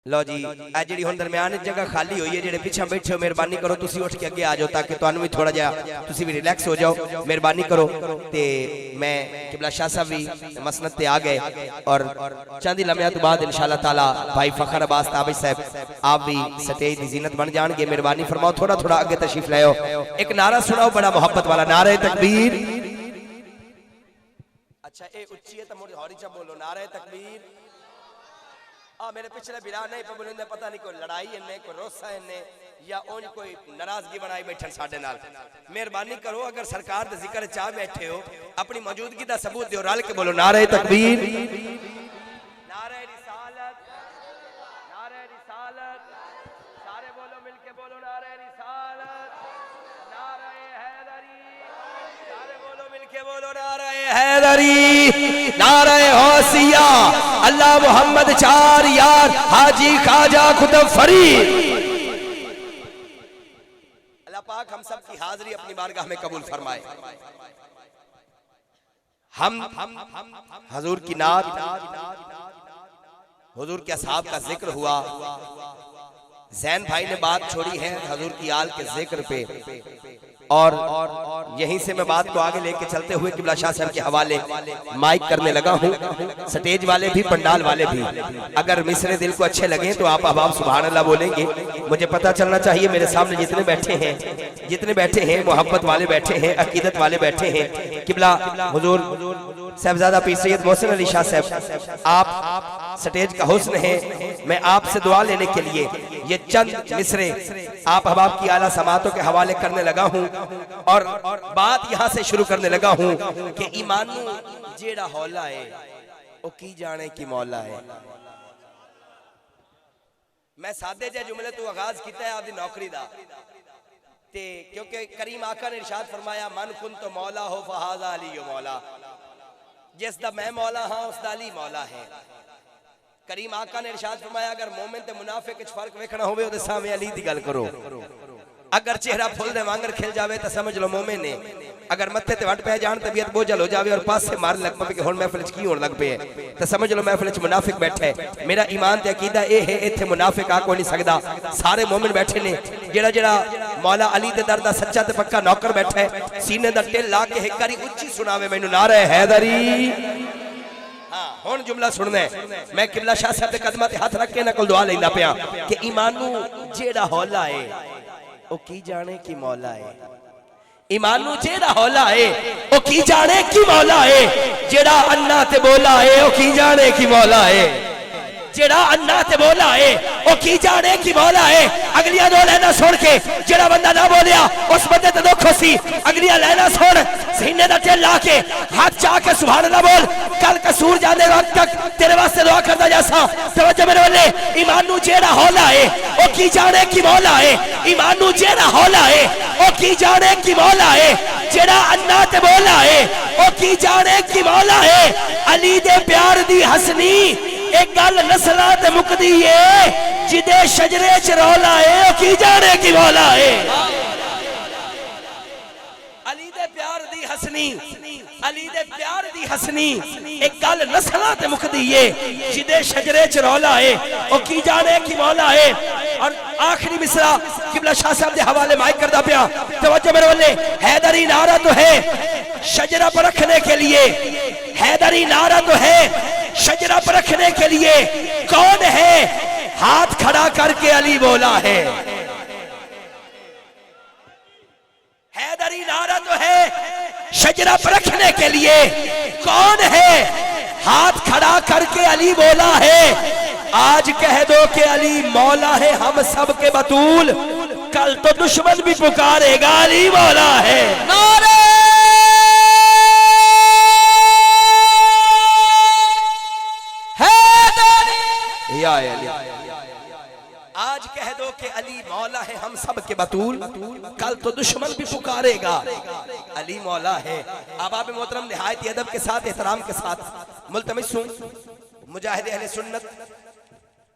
लो जी ए जी हुण दरम्यान जगह खाली हुई है, जेडे पिछे बैठे हो मेहरबानी करो तुसी उठ के अगे आ जाओ ताकि तुहानू भी थोड़ा जिहा तुसी भी रिलैक्स हो जाओ। मेहरबानी करो। ते मैं किबला शाह साहब भी मसनद ते आ गए और चंद लम्हे तो बाद इंशाअल्लाह ताला भाई फखर अब्बास ताबिश साहब आप भी स्टेज की जीनत बन जाएंगे। मेहरबानी फरमाओ थोड़ा थोड़ा आगे तशरीफ लाओ। एक नारा सुनाओ बड़ा मोहब्बत वाला, नारे तकबीर। अच्छा ए उच्ची है तो मोड़ी हौरी चा बोलो, नारे तकबीर। मेरे पिछले बिरा नहीं पे बोलेंदे पता नहीं कोई लड़ाई है कोई रोसा है या ओन कोई नाराजगी बनाई बैठन साडे नाल। मेहरबानी करो अगर सरकार दे जिक्र चाह बैठे हो अपनी मौजूदगी दा सबूत दियो, रल के बोलो नारे तकबीर, नारे रिसालत, नारे रिसालत। सारे बोलो मिलके बोलो नारे रिसालत, नारे हैदरी। सारे बोलो मिलके बोलो नारे हैदरी, नारे हौसिया, अल्लाह मोहम्मद चार यार, हाजी खाजा कुतुब फरीद। अल्लाह पाक हम सब की हाजिरी अपनी बारगाह में कबूल फरमाए। हम हुजूर की नात, हुजूर के असहाब का जिक्र हुआ, जैन भाई ने बात छोड़ी है हुजूर की आल के जिक्र पे, और यहीं से मैं बात को आगे लेके चलते हुए किबला शाह साहब के हवाले माइक करने लगा हूँ। स्टेज वाले भी पंडाल वाले भी अगर मिसरे दिल को अच्छे लगे तो आप अहबाब सुभान अल्लाह बोलेंगे। मुझे पता चलना चाहिए मेरे सामने जितने बैठे हैं मोहब्बत वाले बैठे हैं, अकीदत वाले बैठे हैं। किबला हुजूर साहबजादा पीर सैयद मोहसिन अली शाह साहब आप स्टेज का हुस्न है। मैं आपसे दुआ लेने के लिए ये चंद मिसरे आप अहबाब की आला समातों के हवाले करने लगा हूँ और बात यहाँ से शुरू करने लगा हूँ कि ईमानू जेड़ा हौला है ओ की जाने की मौला है। मैं सादे जे जुमले तो आगाज किया है आपकी नौकरी दा ते, क्योंकि करीम आका ने इरशाद फरमाया मन कुन तो मौला हो फहाजा अली यो मौला, जिस दा मैं मौला हाँ उस दा अली मौला है। करीम आका ने इरशाद फरमाया अगर मोमिन ते मुनाफिक विच फर्क वेखना होवे ओदे सामने अली दी गल करो। अगर चेहरा फुल दे वांगर खिल जावे तो समझ लो मोमिन ने, अगर मत्थे ते वट पै जान तबीयत बोझल हो जावे और पास से मार लग पवे कि हुण महफिल च की होण लग पे तो समझ लो महफिल च मुनाफिक बैठा है। मेरा ईमान ते अकीदा ए है इत्थे मुनाफिक आ कोई नहीं सकदा, सारे मोमिन बैठे ने। जेड़ा जेड़ा मौला अली दे दर दा सच्चा ते पक्का नौकर बैठा है सीने दा टिल ला के एक बारी उच्ची सुनावे मैनू नारे हैदरी। हाँ हुण जुमला सुनना है। मैं किबला शाह साहब दे कदमां ते हाथ रख के इन्हां कोल दुआ लैंदा पिया कि ईमानू जेड़ा हौला है ओ की जाने की मौला है। ईमानू जेड़ा हौला है ओ की जाने की मौला है। जेड़ा अन्ना ते बोला है ओ की जाने की मौला है। जेड़ा अन्ना ते बोला है ओ की जाने की मौला है। अगलियां दो लाइना सुन के जेड़ा बंदा ना बोलिया उस बंदे ते दुख सी। अगलियां लाइना सुन सीने दा टिल ला के हाथ चा के सुभान अल्लाह बोल। कल कसूर जाने वक्त तक तेरे वास्ते दुआ करदा जैसा तवज्जो मेरे वाले। ईमानू जेड़ा हौला है ओ की जाने की मौला है। ईमानू जेड़ा हौला है ओ की जाने की मौला है। जेड़ा अन्ना ते बोला है ओ की जाने की मौला है। अली दे प्यार दी हसनी एक गल नस्लां ते मुकदी है, जिदे शजरे च रौला है ओ की जाने की मौला है। अली दे प्यार दी हसनी, अली दे प्यार दी हसनी एक गल नस्लां ते मुकदी है, जिदे शजरे च रौला है ओ की जाने की मौला है। और आखिरी मिसरा किबला शाह साहब दे हवाले माइक करदा पिया, तवज्जो मेरे वाले। हैदरी नारा तो है शजरा पर रखने के लिए, हैदरी नारा तो है शजरा पर रखने के लिए। कौन है हाथ खड़ा करके अली बोला है। हैदरी नारा तो है शजरा पर रखने के लिए। कौन है हाथ खड़ा करके अली बोला है। आज कह दो कि अली मौला है हम सब के बतूल, कल तो दुश्मन भी पुकारेगा अली मौला है। नारे आज कह दो कि अली मौला है हम सब के बतूल, कल तो दुश्मन भी पुकारेगा अली मौला है। आबाब मोहतरम निहायत अदब के साथ एहतराम के साथ मुल्तमिस हूं मुजाहिद अहले सुन्नत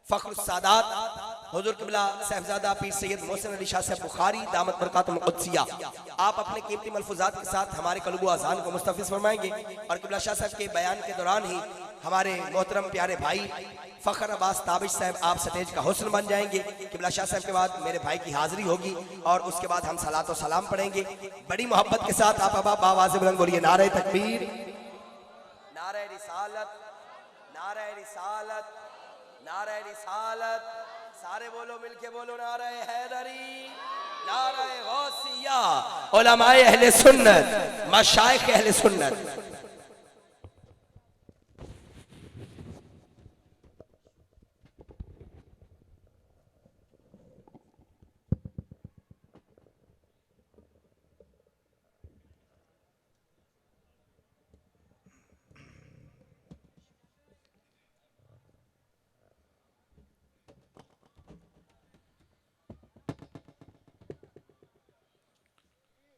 फख्र सादात हुजूर किबला साहबजादा पीर सैयद मोहसिन अली शाह साहब बुखारी दामत बरकातुहुल कुद्सिया आप अपने कीमती मलफूजात के साथ हमारे कल्बो अज़ान को मुस्तफ़िज़ फरमाएंगे। और किबला शाह साहब के बयान के दौरान ही हमारे मोहतरम प्यारे भाई फ़ख्र अब्बास ताबिश साहब आप स्टेज का हुस्न बन जाएंगे। किबला शाह साहब के बाद मेरे भाई की हाजिरी होगी और उसके बाद हम सलात व सलाम पढ़ेंगे। बड़ी मोहब्बत के साथ आप अब आवाज़ बुलंद बोलिए नारे तकबीर, नारे रिसालत, नारे रिसालत, नारे रिसालत। सारे बोलो, मिलके बोलो, नारे हैदरी, नारे गौसिया, उलमाए अहले सुन्नत, मशाइख अहले सुन्नत।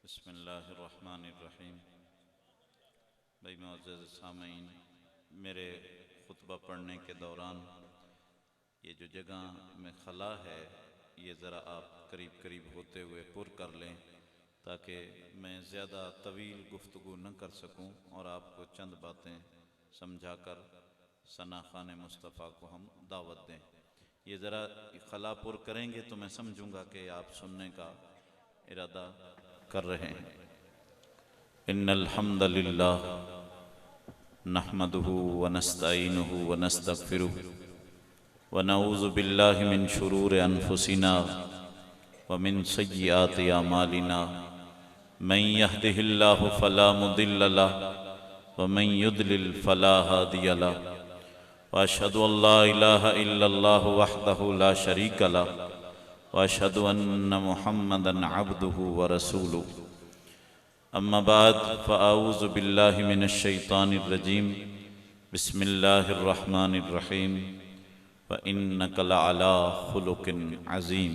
बिस्मिल्लाहिर्रहमानिर्रहीम। भाई मुअज़्ज़ज़ सामीन, मेरे खुतबा पढ़ने के दौरान ये जो जगह में खला है ये ज़रा आप करीब करीब होते हुए पुर कर लें ताकि मैं ज़्यादा तवील गुफ्तगू न कर सकूं और आपको चंद बातें समझा कर सना खान मुस्तफ़ा को हम दावत दें। ये ज़रा खला पुर करेंगे तो मैं समझूंगा कि आप सुनने का इरादा कर रहे हैं। इन्नल हम्दलिल्लाह नहमदुहु व नस्तईनुहु व नस्तगफिरुहु व नऊज़ु बिल्लाहि मिन शुरूरि अनफुसिना व मिन सय्यिआति अमालिना मन यहदिहिल्लाहु फला मुदिल्ल लहु व मन युद्लिल फला हादिय लहु व अशहदु अल्ला इलाहा इल्लल्लाहु वहदहु ला शरीका लहु व अशहदु अन्न मुहम्मदन अब्दुहु व रसूलुहु। अम्मा बाद फ़अऊज़ु बिल्लाहि मिनश शैतानिर रजीम। बिस्मिल्लाहिर रहमानिर रहीम। व इन्नका लअला खुलुकिन अज़ीम।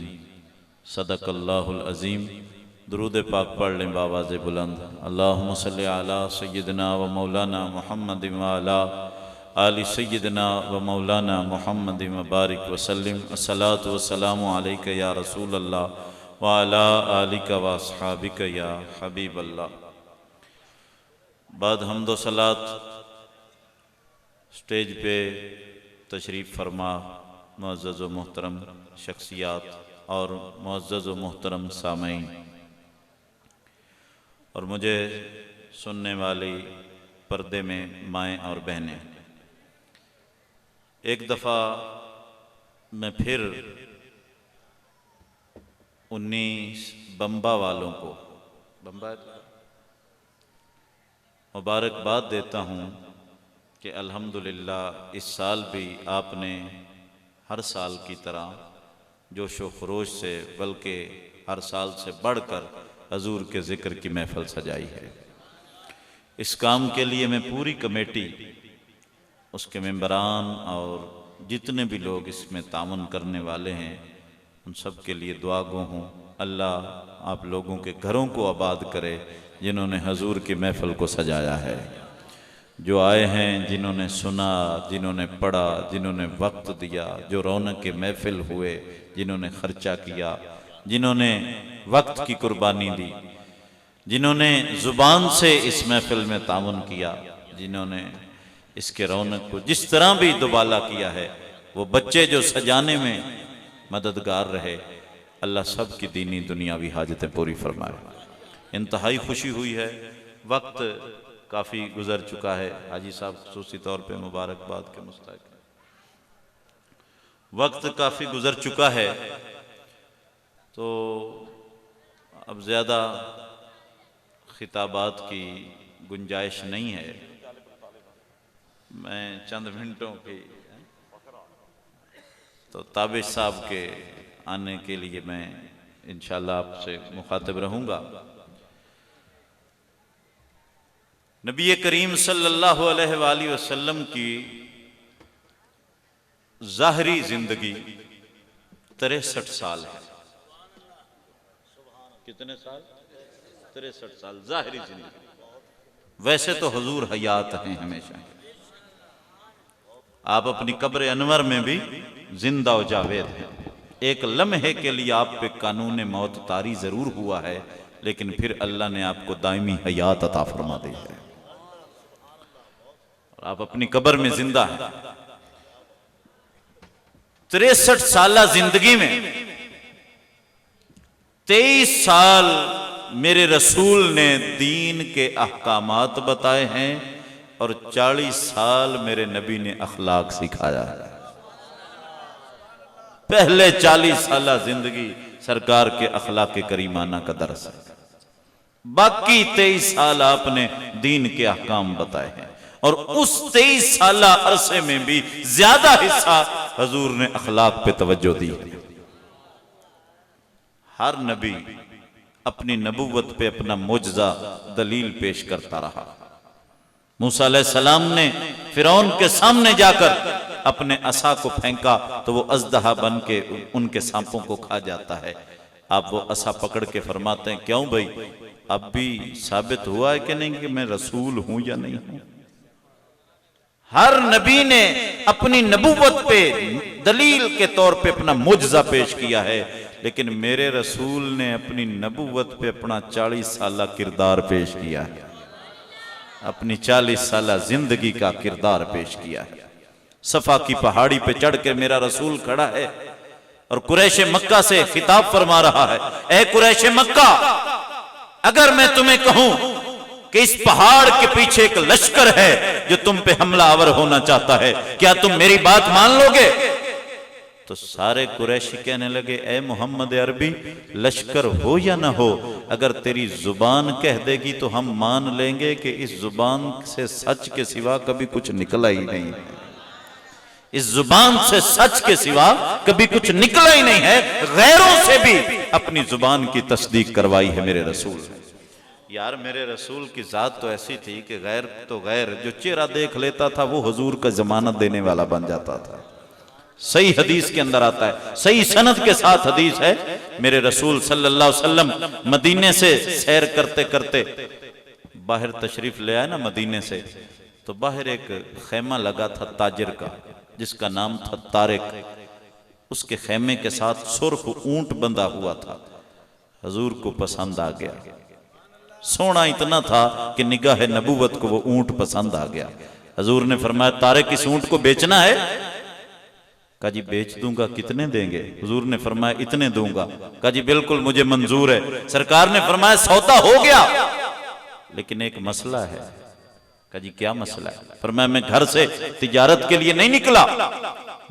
सदक़ल्लाहुल अज़ीम। दुरूद पाक पढ़ लें बावाज़े बुलंद। अल्लाहुम्मा सल्लि अला सय्यिदना व मौलाना मुहम्मदिन व अला आलि सय्यिदना व मौलाना मुहम्मदिन व बारिक व सल्लिम। अस्सलातु वस्सलामु अलैका या रसूल अल्लाह व अला आलिका व अस्हाबिका या हबीब अल्लाह। बाद हम्दो सलात स्टेज पे तशरीफ़ फरमा मुअज़्ज़ज़ व मोहतरम शख्सियात और मुअज़्ज़ज़ व मोहतरम सामईन और मुझे सुनने वाली पर्दे में माएँ और बहनें, एक दफ़ा मैं फिर 19 बम्बा वालों को मुबारकबाद देता हूँ कि अल्हम्दुलिल्लाह इस साल भी आपने हर साल की तरह जोश व खरोश से बल्कि हर साल से बढ़कर हजूर के ज़िक्र की महफ़िल सजाई है। इस काम के लिए मैं पूरी कमेटी, उसके मेंबरान और जितने भी लोग इसमें तामुन करने वाले हैं उन सब के लिए दुआ गो हूँ। अल्लाह आप लोगों के घरों को आबाद करे जिन्होंने हजूर की महफ़िल को सजाया है, जो आए हैं, जिन्होंने सुना, जिन्होंने पढ़ा, जिन्होंने वक्त दिया, जो रौनक के महफ़िल हुए, जिन्होंने खर्चा किया, जिन्होंने वक्त की कुर्बानी दी, जिन्होंने ज़ुबान से इस महफ़िल में तामुन किया, जिन्होंने इसके रौनक को जिस तरह भी दुबाला किया है, वो बच्चे जो सजाने में मददगार रहे, अल्लाह सब की दीनी दुनियावी हाजतें पूरी फरमाए। इंतहाई खुशी हुई है। वक्त काफ़ी गुजर चुका है। हाजी साहब खुसूसी तौर पे मुबारकबाद के मुस्तहिक। वक्त काफ़ी गुजर चुका है तो अब ज़्यादा खिताबात की गुंजाइश नहीं है। मैं चंद मिनटों की तो ताबिश साहब के आने के लिए मैं इंशाअल्लाह आपसे मुखातिब रहूँगा। नबी करीम सल्लल्लाहु अलैहि वसल्लम की ज़ाहरी ज़िंदगी 63 साल है। कितने साल? 63 साल ज़ाहरी ज़िंदगी। वैसे तो हुजूर हयात हैं हमेशा। आप अपनी कब्र अनवर में भी जिंदा व जावेद हैं। एक लम्हे के लिए आप पे कानून मौत तारी ज़रूर हुआ है, लेकिन फिर अल्लाह ने आपको दायमी हयात अता फरमा दी है और आप अपनी कब्र में जिंदा हैं। 63 साल जिंदगी में 23 साल मेरे रसूल ने दीन के अहकामात बताए हैं और 40 साल मेरे नबी ने अखलाक सिखाया है। पहले 40 साल जिंदगी सरकार के अखलाक करीमाना का दर्स है, बाकी 23 साल आपने दीन के अहकाम बताए हैं और उस 23 साल अरसे में भी ज्यादा हिस्सा हजूर ने अखलाक पे तवज्जो दी है। हर नबी अपनी नबुव्वत पे अपना मुजजा दलील पेश करता रहा। मूसा अलैहिस्सलाम ने फिरौन के सामने जाकर अपने असा को फेंका तो वो अजदहा बन के उनके सांपों को खा जाता है। आप वो असा पकड़ के फरमाते हैं, क्यों भाई, अब भी साबित हुआ है कि नहीं कि मैं रसूल हूं या नहीं हूं। हर नबी ने अपनी नबुव्वत पे दलील के तौर पे अपना मुजजा पेश किया है, लेकिन मेरे रसूल ने अपनी नबुव्वत पे अपना 40 साल किरदार पेश किया है, अपनी 40 साल जिंदगी का किरदार पेश किया है। सफा की पहाड़ी पे चढ़ के मेरा रसूल खड़ा है और कुरैशे मक्का से खिताब फरमा रहा है, ऐ कुरैशे मक्का, अगर मैं तुम्हें कहूं कि इस पहाड़ के पीछे एक लश्कर है जो तुम पे हमलावर होना चाहता है, क्या तुम मेरी बात मान लोगे? तो सारे कुरैशी कहने लगे, ऐ मोहम्मद अरबी, लश्कर हो या ना हो, अगर तेरी जुबान कह देगी तो हम मान लेंगे कि इस जुबान से सच के सिवा कभी कुछ निकला ही नहीं है। इस जुबान से सच के सिवा कभी कुछ निकला ही नहीं है। गैरों से भी अपनी जुबान की तस्दीक करवाई है मेरे रसूल। यार मेरे रसूल की जात तो ऐसी थी कि गैर तो गैर, जो चेहरा देख लेता था वो हुजूर का जमानत देने वाला बन जाता था। सही हदीस के अंदर आता है, सही सनद के साथ हदीस है, मेरे रसूल सल्लल्लाहु अलैहि वसल्लम मदीने से सैर करते करते बाहर तशरीफ ले आए ना मदीने से, तो बाहर एक खेमा लगा था ताजिर का जिसका नाम था तारिक। उसके खेमे के साथ सुर्ख ऊंट बंधा हुआ था। हजूर को पसंद आ गया, सोना इतना था कि निगाह नबूवत को वो ऊंट पसंद आ गया। हजूर ने फरमाया, तारिक इस ऊंट को बेचना है? कहा जी बेच दूंगा, कितने देंगे? हुजूर ने फरमाया इतने दूंगा। कहा जी बिल्कुल मुझे मंजूर है। सरकार ने फरमाया सौदा हो गया, लेकिन एक मसला है। कहा जी क्या मसला है? फरमाया मैं घर से तिजारत के लिए नहीं निकला,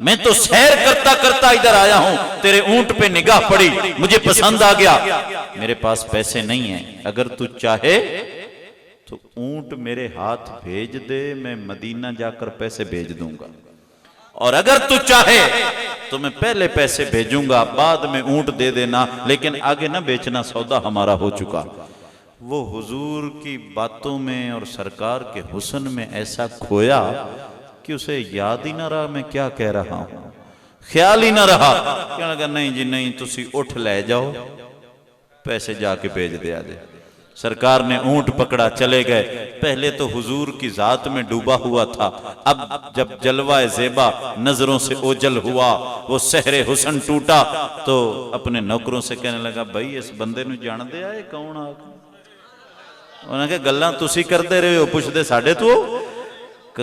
मैं तो सैर करता करता इधर आया हूं, तेरे ऊंट पे निगाह पड़ी, मुझे पसंद आ गया, मेरे पास पैसे नहीं है, अगर तू चाहे तो ऊंट मेरे हाथ भेज दे, मैं मदीना जाकर पैसे भेज दूंगा, और अगर तू चाहे तो मैं पहले पैसे भेजूंगा, बाद में ऊंट दे देना, लेकिन आगे ना बेचना, सौदा हमारा हो चुका। वो हुजूर की बातों में और सरकार के हुस्न में ऐसा खोया कि उसे याद ही ना रहा मैं क्या कह रहा हूं, ख्याल ही ना रहा। क्या लगा, नहीं जी नहीं, तुसी उठ ले जाओ, पैसे जाके भेज दे आज। सरकार ने ऊंट पकड़ा, चले गए। पहले तो हुजूर की जात में डूबा हुआ था, अब जब जलवा ज़ेबा नजरों से ओझल हुआ, वो सहरे हुस्न टूटा, तो अपने नौकरों से कहने लगा, भाई इस बंदे नूं जान दे आए कौन आ? उन्होंने कहा गल्लां तुसी करते रहे हो, पुछदे साडे तो,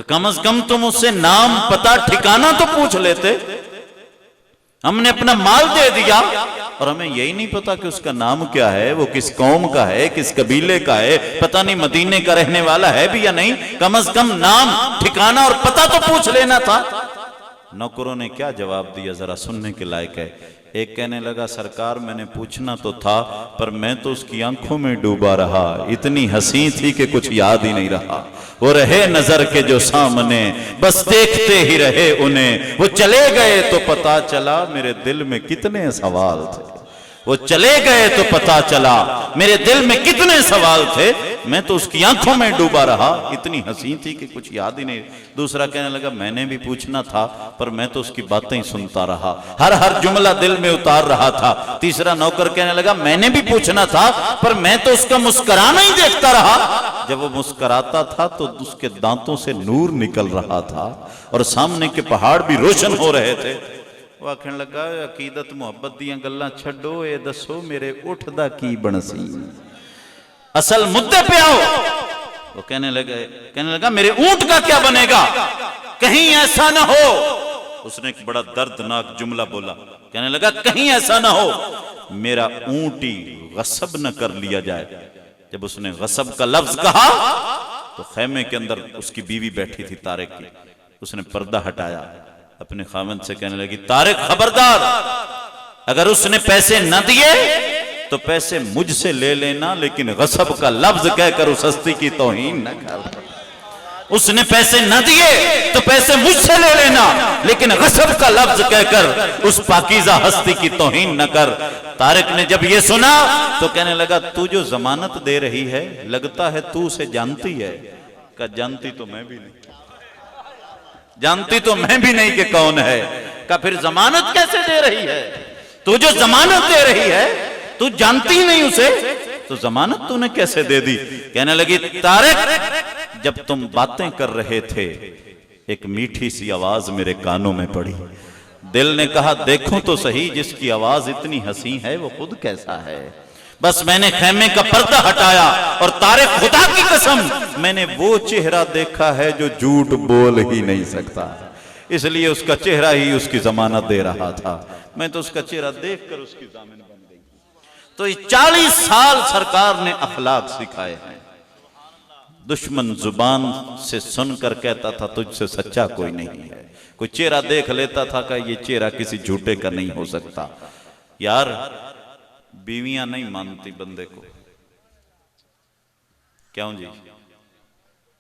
कम से कम तुम उससे नाम पता ठिकाना तो पूछ लेते। हमने अपना माल दे दिया और हमें यही नहीं पता कि उसका नाम क्या है, वो किस कौम का है, किस कबीले का है, पता नहीं मदीने का रहने वाला है भी या नहीं, कम से कम नाम ठिकाना और पता तो पूछ लेना था। नौकरों ने क्या जवाब दिया जरा सुनने के लायक है। एक कहने लगा, सरकार मैंने पूछना तो था, पर मैं तो उसकी आंखों में डूबा रहा, इतनी हंसी थी कि कुछ याद ही नहीं रहा। वो रहे नजर के जो सामने, बस देखते ही रहे उन्हें, वो चले गए तो पता चला मेरे दिल में कितने सवाल थे। वो चले गए तो पता चला मेरे दिल में कितने सवाल थे, मैं तो उसकी आंखों में डूबा रहा, इतनी हंसी थी कि कुछ याद ही नहीं। दूसरा कहने लगा, मैंने भी पूछना था, पर मैं तो उसकी बातें ही सुनता रहा, हर जुमला दिल में उतार रहा था। तीसरा नौकर कहने लगा, मैंने भी पूछना था, पर मैं तो उसका मुस्कुराना ही देखता रहा। जब वो मुस्कुराता था तो उसके दांतों से नूर निकल रहा था और सामने के पहाड़ भी रोशन हो रहे थे। वो आखन लगा, अकीदत मुहब्बत दियां गल्लां छड्डो, ये दसो मेरे उठ दा की बनसी, असल मुद्दे पे आओ। वो कहने लगा मेरे ऊंट का क्या बनेगा, कहीं ऐसा ना हो उसने एक बड़ा दर्दनाक जुमला बोला, कहने लगा कहीं ऐसा ना हो मेरा ऊंट ही गसब न कर लिया जाए। जब उसने गसब का लफ्ज कहा तो खैमे के अंदर उसकी बीवी बैठी थी तारिक की, उसने पर्दा हटाया, अपने खामन से कहने लगी तारिक खबरदार, अगर उसने पैसे न दिए तो पैसे मुझसे ले लेना, लेकिन गसब का लफ्ज कहकर उस हस्ती की तौहीन न कर। उसने पैसे न दिए तो पैसे मुझसे ले लेना, लेकिन गसब का लफ्ज कहकर उस पाकीज़ा हस्ती की तौहीन न कर। तारिक ने जब ये सुना तो कहने लगा तू जो जमानत दे रही है लगता है तू उसे जानती है। कहा जानती तो मैं भी नहीं, जानती तो मैं भी नहीं कि कौन है। कहा फिर जमानत कैसे दे रही है? तू जो जमानत दे रही है तू जानती नहीं उसे, तो जमानत तूने कैसे दे दी? कहने लगी तारिक जब तुम बातें कर रहे थे एक मीठी सी आवाज मेरे कानों में पड़ी, दिल ने कहा देखूं तो सही जिसकी आवाज इतनी हंसी है वो खुद कैसा है। बस मैंने खैमे का पर्दा हटाया और तारिक खुदा की कसम मैंने वो चेहरा देखा है जो झूठ बोल ही नहीं सकता, इसलिए उसका चेहरा ही उसकी जमानत दे रहा था। मैं तो उसका चेहरा देखकर उसकी जामिन बन गई। तो 40 साल सरकार ने अखलाक सिखाए हैं। दुश्मन जुबान से सुनकर कहता था तुझसे सच्चा कोई नहीं है, कोई चेहरा देख लेता था कि ये चेहरा किसी झूठे का नहीं हो सकता। यार बीवियां नहीं मानती बंदे को, क्यों जी?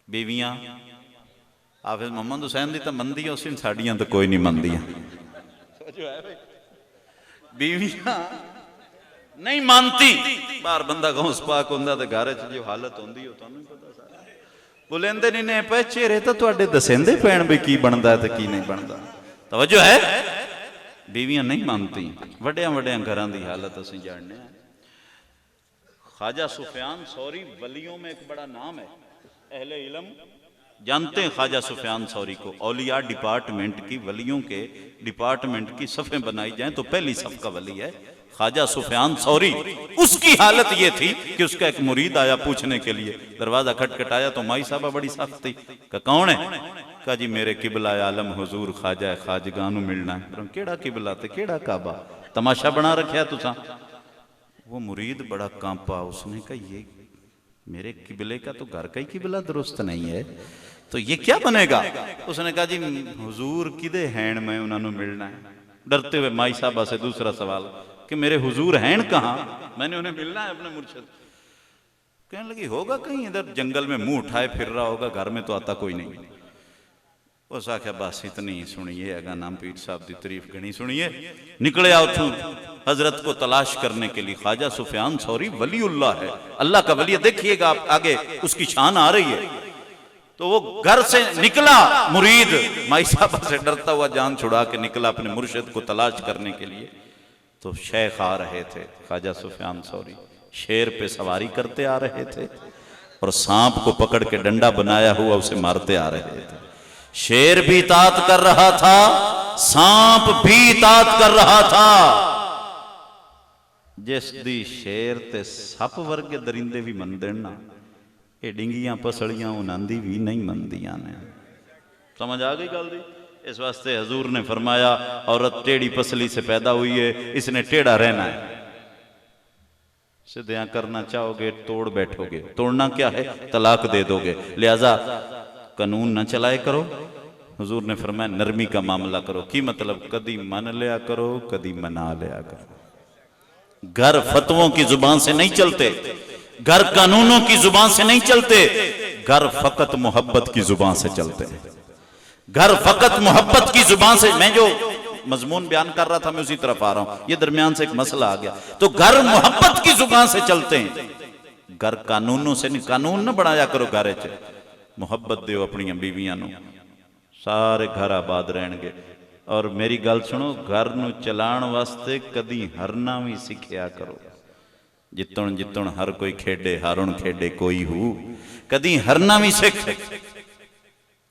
बीवियां हाफिज मोहम्मद हुसैन दी तो मंदी उसी साड़ियां तो कोई नहीं मंदियां। बीवियां नहीं मानती। बाहर बंदा गौस पाक हुंदा ते घर च जो हालत होंदी हो तुहानू पता सारा। बुलेंदे नहीं ने पे चेहरे तो तुहाडे दसेंदे पैण भी की बनदा है ते की नहीं बनदा। तवज्जो है? बीवियां नहीं मानती। वड्डियां वड्डियां घरां दी हालत असीं जानने हैं। ख्वाजा सुफियान सौरी वलियों में एक बड़ा नाम है, अहले इल्म जानते हैं ख्वाजा सुफियान सौरी को। औलिया डिपार्टमेंट की, वलियों के डिपार्टमेंट की सफ़ें बनाई जाएं तो पहली सफ़ का वली है ख्वाजा सुफियान सौरी। उसकी हालत ये थी कि उसका एक मुरीद आया पूछने के लिए, दरवाजा खटखटाया तो माई साहबा बड़ी सख्त थी। कहा कौन है? कहा जी मेरे किबला आलम हुजूर ख्वाजा खाजगानू मिलना है। केड़ा किबला ते केड़ा काबा, तमाशा बना रखा तुसा? वो मुरीद बड़ा कांपा, उसने कहा ये मेरे किबले का तो घर का ही किबला दुरुस्त नहीं है, तो ये क्या बनेगा? उसने कहा जी हुजूर किदे हैन मैं उन्होंने मिलना है। डरते हुए माई साहबा से दूसरा सवाल कि मेरे हुजूर हैं कहाँ, मैंने उन्हें मिलना है अपने मुर्शिद। कहने लगी होगा कहीं इधर जंगल में मुंह उठाए फिर रहा होगा, घर में तो आता कोई नहीं। उस आख्या बस इतनी सुनिए, अगा नाम पीर साहब की तारीफ घनी सुनिए। निकले आओ तू हजरत को तलाश करने के लिए। ख्वाजा सुफियान सौरी वलीउल्लाह है, अल्लाह का वली। देखिएगा आप आगे उसकी शान आ रही है। तो वो घर से निकला मुरीद, माई साहबा से डरता हुआ जान छुड़ा के निकला अपने मुर्शिद को तलाश करने के लिए। तो शेख आ रहे थे, ख्वाजा सुफियान सौरी शेर पे सवारी करते आ रहे थे और सांप को पकड़ के डंडा बनाया हुआ उसे मारते आ रहे थे। शेर भी इताअत कर रहा था, सांप भी इताअत कर रहा था। जिस दी शेर ते सप वर्गे दरिंदे भी मनदे ना, ये डिंगियां पसलियां उन्हां दी भी नहीं मनदियां ने। समझ आ गई गल दी? इस वास्ते हजूर ने फरमाया औरत टेढ़ी पसली से पैदा हुई है, इसने टेढ़ा रहना है। सीधा करना चाहोगे तोड़ बैठोगे, तोड़ना क्या है? तलाक दे दोगे। लिहाजा कानून न चलाए करो। हुजूर ने फरमाया नरमी का मामला करो। की मतलब? कदी मन लिया करो, कदी मना लिया करो। घर फतवों की जुबान से नहीं चलते, घर कानूनों की जुबान से नहीं चलते, घर फकत मोहब्बत की जुबान से चलते हैं। घर फकत मोहब्बत की जुबान से। मैं जो मजमून बयान कर रहा था मैं उसी तरफ आ रहा हूं, ये दरमियान से एक मसला आ गया। तो घर मोहब्बत की जुबान से चलते हैं, घर कानूनों से नहीं। कानून न बनाया करो घर च, मुहब्बत दो अपनी बीवियां नूं, सारे घर आबाद रहणगे। और मेरी गल सुनो, घर नूं चलाण वास्ते कदी हरना भी सिखिया करो। जितण जितण हर कोई खेडे हारुण खेडे कोई हूं, कदी हरना भी सिख।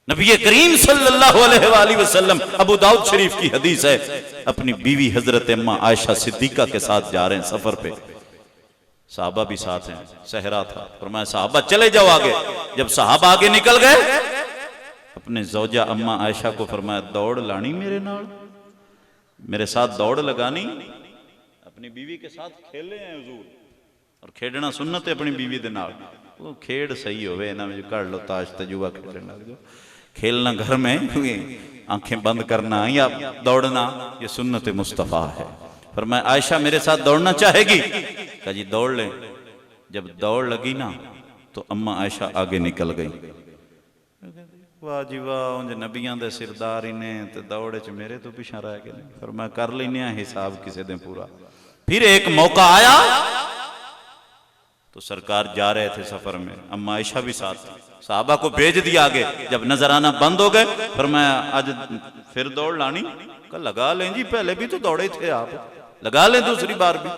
नबी करीम सल्लल्लाहु अलैहि वसल्लम, अबू दाऊद शरीफ की हदीस है, अपनी बीवी हजरत अम्मा आयशा सिद्दीका के साथ जा रहे हैं सफर पे, साहबा भी साथ हैं, सहरा था। फरमाया साहबा चले जाओ आगे। जब साहबा आगे निकल गए अपने ज़ौजा अम्मा आयशा को फरमाया, दौड़ लानी मेरे नाल, मेरे साथ दौड़ लगानी। अपनी बीवी के साथ खेले हैं हुजूर, और खेडना सुन्नत है अपनी बीवी के नाल। वो खेड सही होवे, इन्हां विच कढ़ लो ताश तजुआ खेलने लग जाओ। खेलना घर में आंखें बंद करना या दौड़ना, ये सुन्नत मुस्तफ़ा है। फरमाया आयशा मेरे साथ दौड़ना चाहेगी? कहा जी दौड़ ले। जब दौड़ लगी ना तो अम्मा आयशा आगे निकल गई। वाह जी वाह, उंज नबियां दे सिरदार इने ते दौड़ च मेरे तो पिछा रह गए। फरमाया कर लेने हिसाब किसी दिन पूरा। फिर एक मौका आया तो सरकार जा रहे थे सफर में, अम्मा आयशा भी साथ थी, साहबा को भेज दिया आगे। जब नजर आना बंद हो गए, फरमाया आज फिर दौड़ लानी? कहा लगा लें जी, पहले भी तो दौड़े थे आप, लगा लें दूसरी बार भी।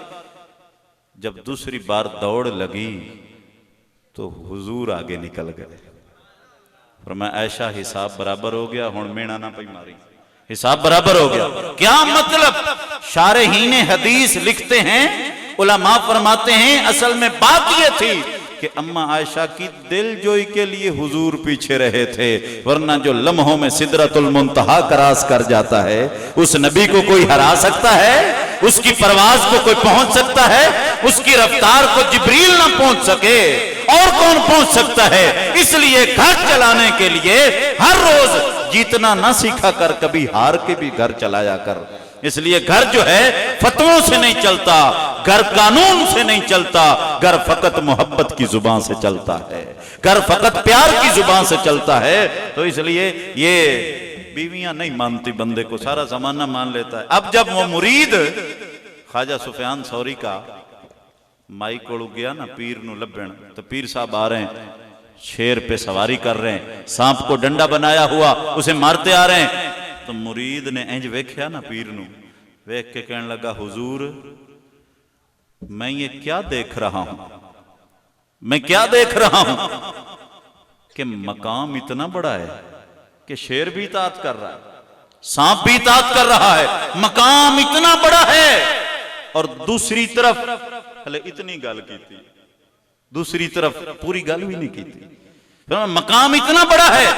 जब दूसरी बार दौड़ लगी तो हुजूर आगे निकल गए। फरमाया आयशा हिसाब बराबर हो गया, हुण मेणा ना पई मारी, हिसाब बराबर हो गया। क्या मतलब? शारहीन हदीस लिखते हैं, उलमा फरमाते हैं असल में बात यह थी कि अम्मा आयशा की दिलजोई के लिए हुजूर पीछे रहे थे, वरना जो लम्हों में सिदरतुल मुंतहा क्रॉस कर जाता है उस नबी को कोई हरा सकता है? उसकी परवाज को कोई पहुंच सकता है? उसकी रफ्तार को जिब्रील ना पहुंच सके और कौन पहुंच सकता है? इसलिए घर चलाने के लिए हर रोज जीतना ना सीखा कर, कभी हार के भी घर चलाया कर। इसलिए घर जो है फतवों से नहीं चलता, घर कानून से नहीं चलता, घर फकत मोहब्बत की जुबान से चलता है, घर फकत प्यार की जुबान से चलता है। तो इसलिए ये बीवियां नहीं मानती बंदे को, सारा जमाना मान लेता है। अब जब वो मुरीद ख्वाजा सुफियान सौरी का माई को गया ना पीर नू लभण, तो पीर साहब आ रहे हैं, शेर पे सवारी कर रहे हैं, सांप को डंडा बनाया हुआ उसे मारते आ रहे हैं। तो मुरीद ने इंज वेख्या ना पीर नू, वेख के कहने लगा हुजूर मैं ये क्या देख रहा हूं, मैं क्या देख रहा हूं कि मकाम इतना बड़ा है कि शेर भी इताअत कर रहा है, सांप भी इताअत कर रहा है, मकाम इतना बड़ा है। और दूसरी तरफ हले इतनी गल की थी, दूसरी तरफ पूरी गल भी नहीं की थी। मकाम इतना बड़ा है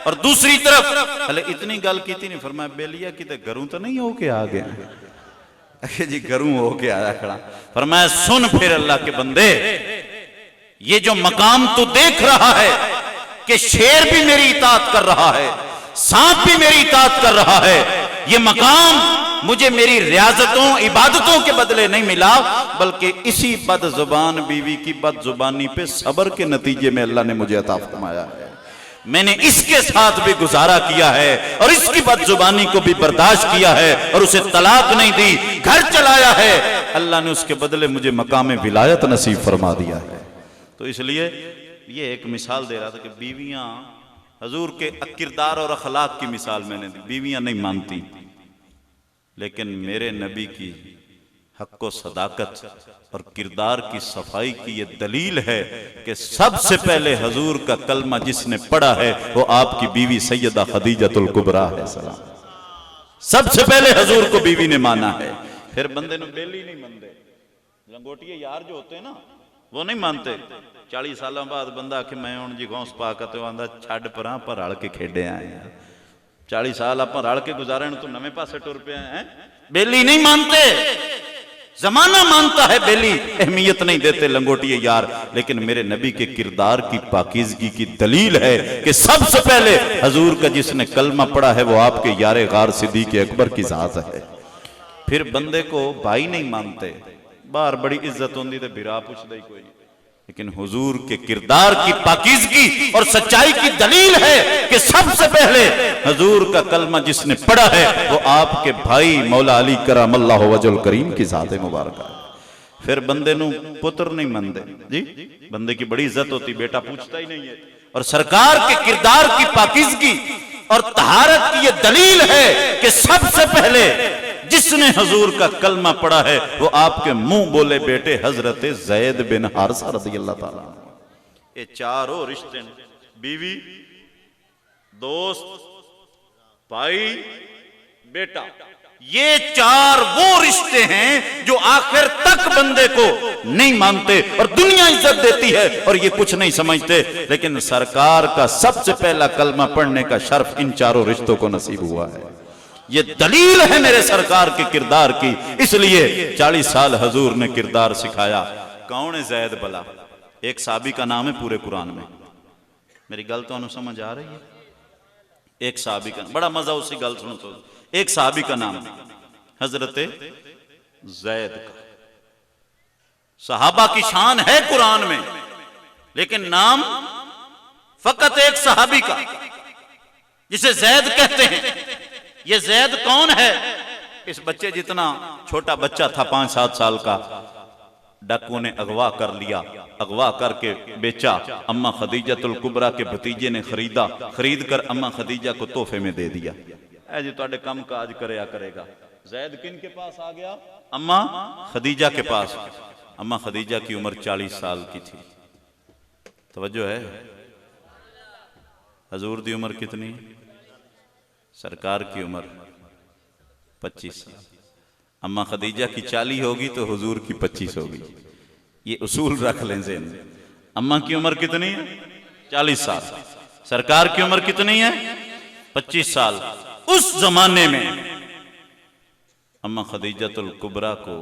और दूसरी तरफ हले इतनी गल की थी नहीं। फरमाया बेलिया किते घरों तो नहीं होके आ गया? जी घरों होके आया खड़ा। फरमाया सुन फिर अल्लाह के बंदे, ये जो मकाम तू देख रहा है कि शेर भी मेरी इताअत कर रहा है, सांप भी मेरी इताअत कर रहा है, ये मकाम मुझे मेरी रियाजतों इबादतों के बदले नहीं मिला, बल्कि इसी बदजुबान बीवी की बदजुबानी पे सब्र के नतीजे में अल्लाह ने मुझे अता फरमाया है। मैंने इसके साथ भी गुजारा किया है और इसकी बदजुबानी को भी बर्दाश्त किया है और उसे तलाक नहीं दी, घर चलाया है। अल्लाह ने उसके बदले मुझे मकाम विलायत नसीब फरमा दिया है। तो इसलिए ये एक मिसाल दे रहा था कि बीवियां हजूर के किरदार और अखलाक की मिसाल मैंने दी। बीवियां नहीं मानती, लेकिन मेरे नबी की हक व सदाकत और किरदार की सफाई की ये दलील है कि सबसे पहले हजूर का कलमा जिसने पढ़ा है वो आपकी बीवी सैयदा खदीजतुल कुबरा है सलाम। सबसे पहले हजूर को बीवी ने माना है। फिर बंदे ने बेली नहीं मानते, लंगोटिए यार जो होते हैं ना वो नहीं मानते। 40 सालों बाद बंदा आखे मैं हूं जी गौस पाक आंदा छड़ परां पर रल के खेडे आए हैं। 40 साल आप रल के गुजारे तो नवे पासे टुर पे हैं। बेली नहीं मानते, जमाना मानता है बेली, अहमियत नहीं देते लंगोटिए यार। लेकिन मेरे नबी के किरदार की पाकीज़गी की दलील है कि सबसे पहले हजूर का जिसने कलमा पढ़ा है वो आपके यारे गार सिद्दीक़ अकबर की जात है। फिर बंदे को भाई नहीं मानते, बाहर बड़ी इज्जत होती तो बिरा पूछता ही कोई, लेकिन हुजूर के किरदार की पाकीज़गी और सच्चाई की दलील है कि सबसे पहले हुजूर का कलमा जिसने पढ़ा है वो आपके भाई मौला अली करमल्लाहु वजहुल करीम की ज़ात मुबारक है। फिर बंदे नू पुत्र नहीं मानते जी, बंदे की बड़ी इज्जत होती, बेटा पूछता ही नहीं है। और सरकार के किरदार की पाकीज़गी और तहारत की ये दलील है कि सबसे पहले जिसने हजूर का कलमा पढ़ा है वो आपके मुंह बोले बेटे हजरत ज़ैद बिन हारिसा रज़ियल्लाहु ताला। ये चारों रिश्ते, बीवी, दोस्त, भाई, बेटा, ये चार वो रिश्ते हैं जो आखिर तक बंदे को नहीं मानते और दुनिया इज्जत देती है और ये कुछ नहीं समझते, लेकिन सरकार का सबसे पहला कलमा पढ़ने का शर्फ इन चारों रिश्तों को नसीब हुआ है। ये दलील है मेरे सरकार के किरदार की, इसलिए 40 साल हजूर ने किरदार सिखाया। कौन है जैद भला? एक साहबी का नाम है पूरे कुरान में। मेरी गल तो समझ आ रही है? एक साहबी का, बड़ा मजा उसी गल सुनो तो। एक साहबी का नाम हजरत जैद का। सहाबा की शान है कुरान में, लेकिन नाम फकत एक सहाबी का जिसे जैद कहते हैं। ये जैद कौन है? इस बच्चे जितना छोटा बच्चा था, 5-7 साल का, डाकुओं ने अगवा कर लिया, अगवा करके बेचा। अम्मा खदीजतुल कुबरा के भतीजे ने खरीदा, खरीद कर अम्मा खदीजा को तोहफे में दे दिया। ऐ जी तुहाडे कम काज करया करेगा। जैद किन के पास आ गया? अम्मा खदीजा के पास। अम्मा खदीजा की उम्र 40 साल की थी। तवज्जो है? हजूर दी उम्र कितनी? सरकार की उम्र 25 साल। अम्मा खदीजा की 40 होगी तो हुजूर की 25 होगी। ये उसूल रख लें ज़हन में। अम्मा की उम्र कितनी है? 40 साल। सरकार की उम्र कितनी है? 25 साल। उस जमाने में अम्मा खदीजतुल कुबरा को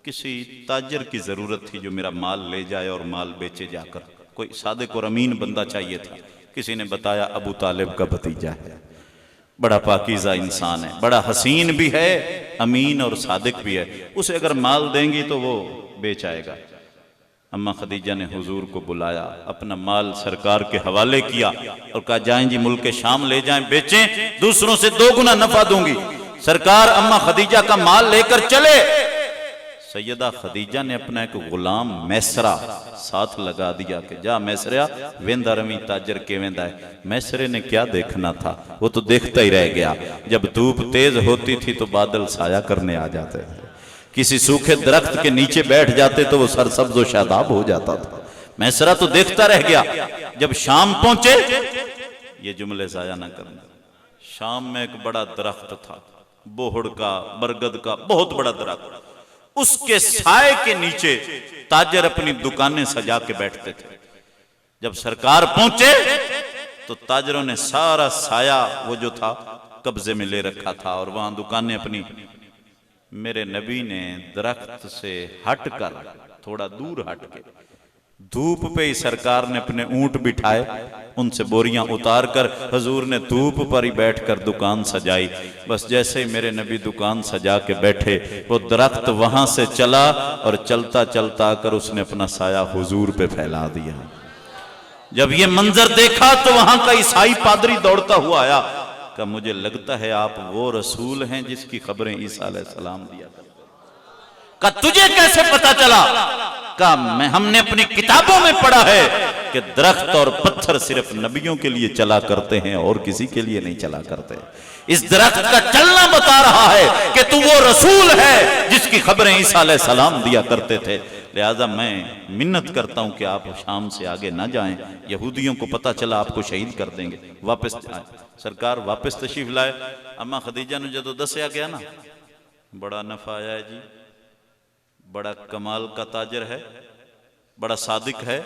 किसी ताजर की जरूरत थी जो मेरा माल ले जाए और माल बेचे जाकर। कोई सादिक और अमीन बंदा चाहिए था। किसी ने बताया अबू तालिब का भतीजा है, बड़ा पाकीज़ा इंसान है, बड़ा हसीन भी है, अमीन और सादिक भी है, उसे अगर माल देंगी तो वो बेच आएगा। अम्मा खदीजा ने हुजूर को बुलाया, अपना माल सरकार के हवाले किया और कहा जाएं जी मुल्क शाम ले जाएं, बेचें, दूसरों से 2 गुना नफा दूंगी। सरकार अम्मा खदीजा का माल लेकर चले। सैयदा खदीजा ने अपना एक गुलाम मैसरा साथ लगा दिया कि जा मैसरा वेंदा रवी ताजर के वेंदा है। मैसरे ने क्या देखना था, वो तो देखता ही रह गया। जब धूप तेज होती थी तो बादल साया करने आ जाते थे, किसी सूखे दरख्त के नीचे बैठ जाते तो वो सरसब्ज व शादाब हो जाता था। मैसरा तो देखता रह गया। जब शाम पहुंचे, ये जुमले जाया ना करना, शाम में एक बड़ा दरख्त था, बोहड़ का, बरगद का बहुत बड़ा दरख्त। उसके साए के नीचे ताजर अपनी दुकानें सजा के बैठते थे। जब सरकार पहुंचे तो ताजरों ने सारा साया वो जो था कब्जे में ले रखा था और वहां दुकानें अपनी। मेरे नबी ने दरख्त से हटकर, थोड़ा दूर हट के, धूप पे ही सरकार ने अपने ऊंट बिठाए, उनसे बोरियां उतार कर हजूर ने धूप पर ही बैठकर दुकान सजाई। बस जैसे ही मेरे नबी दुकान सजा के बैठे, वो दरख्त वहां से चला और चलता चलता आकर उसने अपना साया हुजूर पे फैला दिया। जब ये मंजर देखा तो वहां का ईसाई पादरी दौड़ता हुआ आया, का मुझे लगता है आप वो रसूल हैं जिसकी खबरें ईसा अलैहिस्सलाम दिया करते। का तुझे कैसे पता चला? का मैं हमने अपनी किताबों में पढ़ा है कि दरख्त और पत्थर सिर्फ नबियों के लिए चला करते हैं और किसी के लिए नहीं चला करते। इस दरख्त का चलना बता रहा है कि तू वो रसूल है जिसकी खबरें ईसा अलैहिस्सलाम दिया करते थे। लिहाजा मैं मिन्नत करता हूं कि आप शाम से आगे ना जाएं, यहूदियों को पता चला आपको शहीद कर देंगे। वापस सरकार वापस तशरीफ लाए। अम्मा खदीजा ने जो दसिया गया ना, बड़ा नफा आया है जी, बड़ा कमाल का ताजर है, बड़ा सादिक है,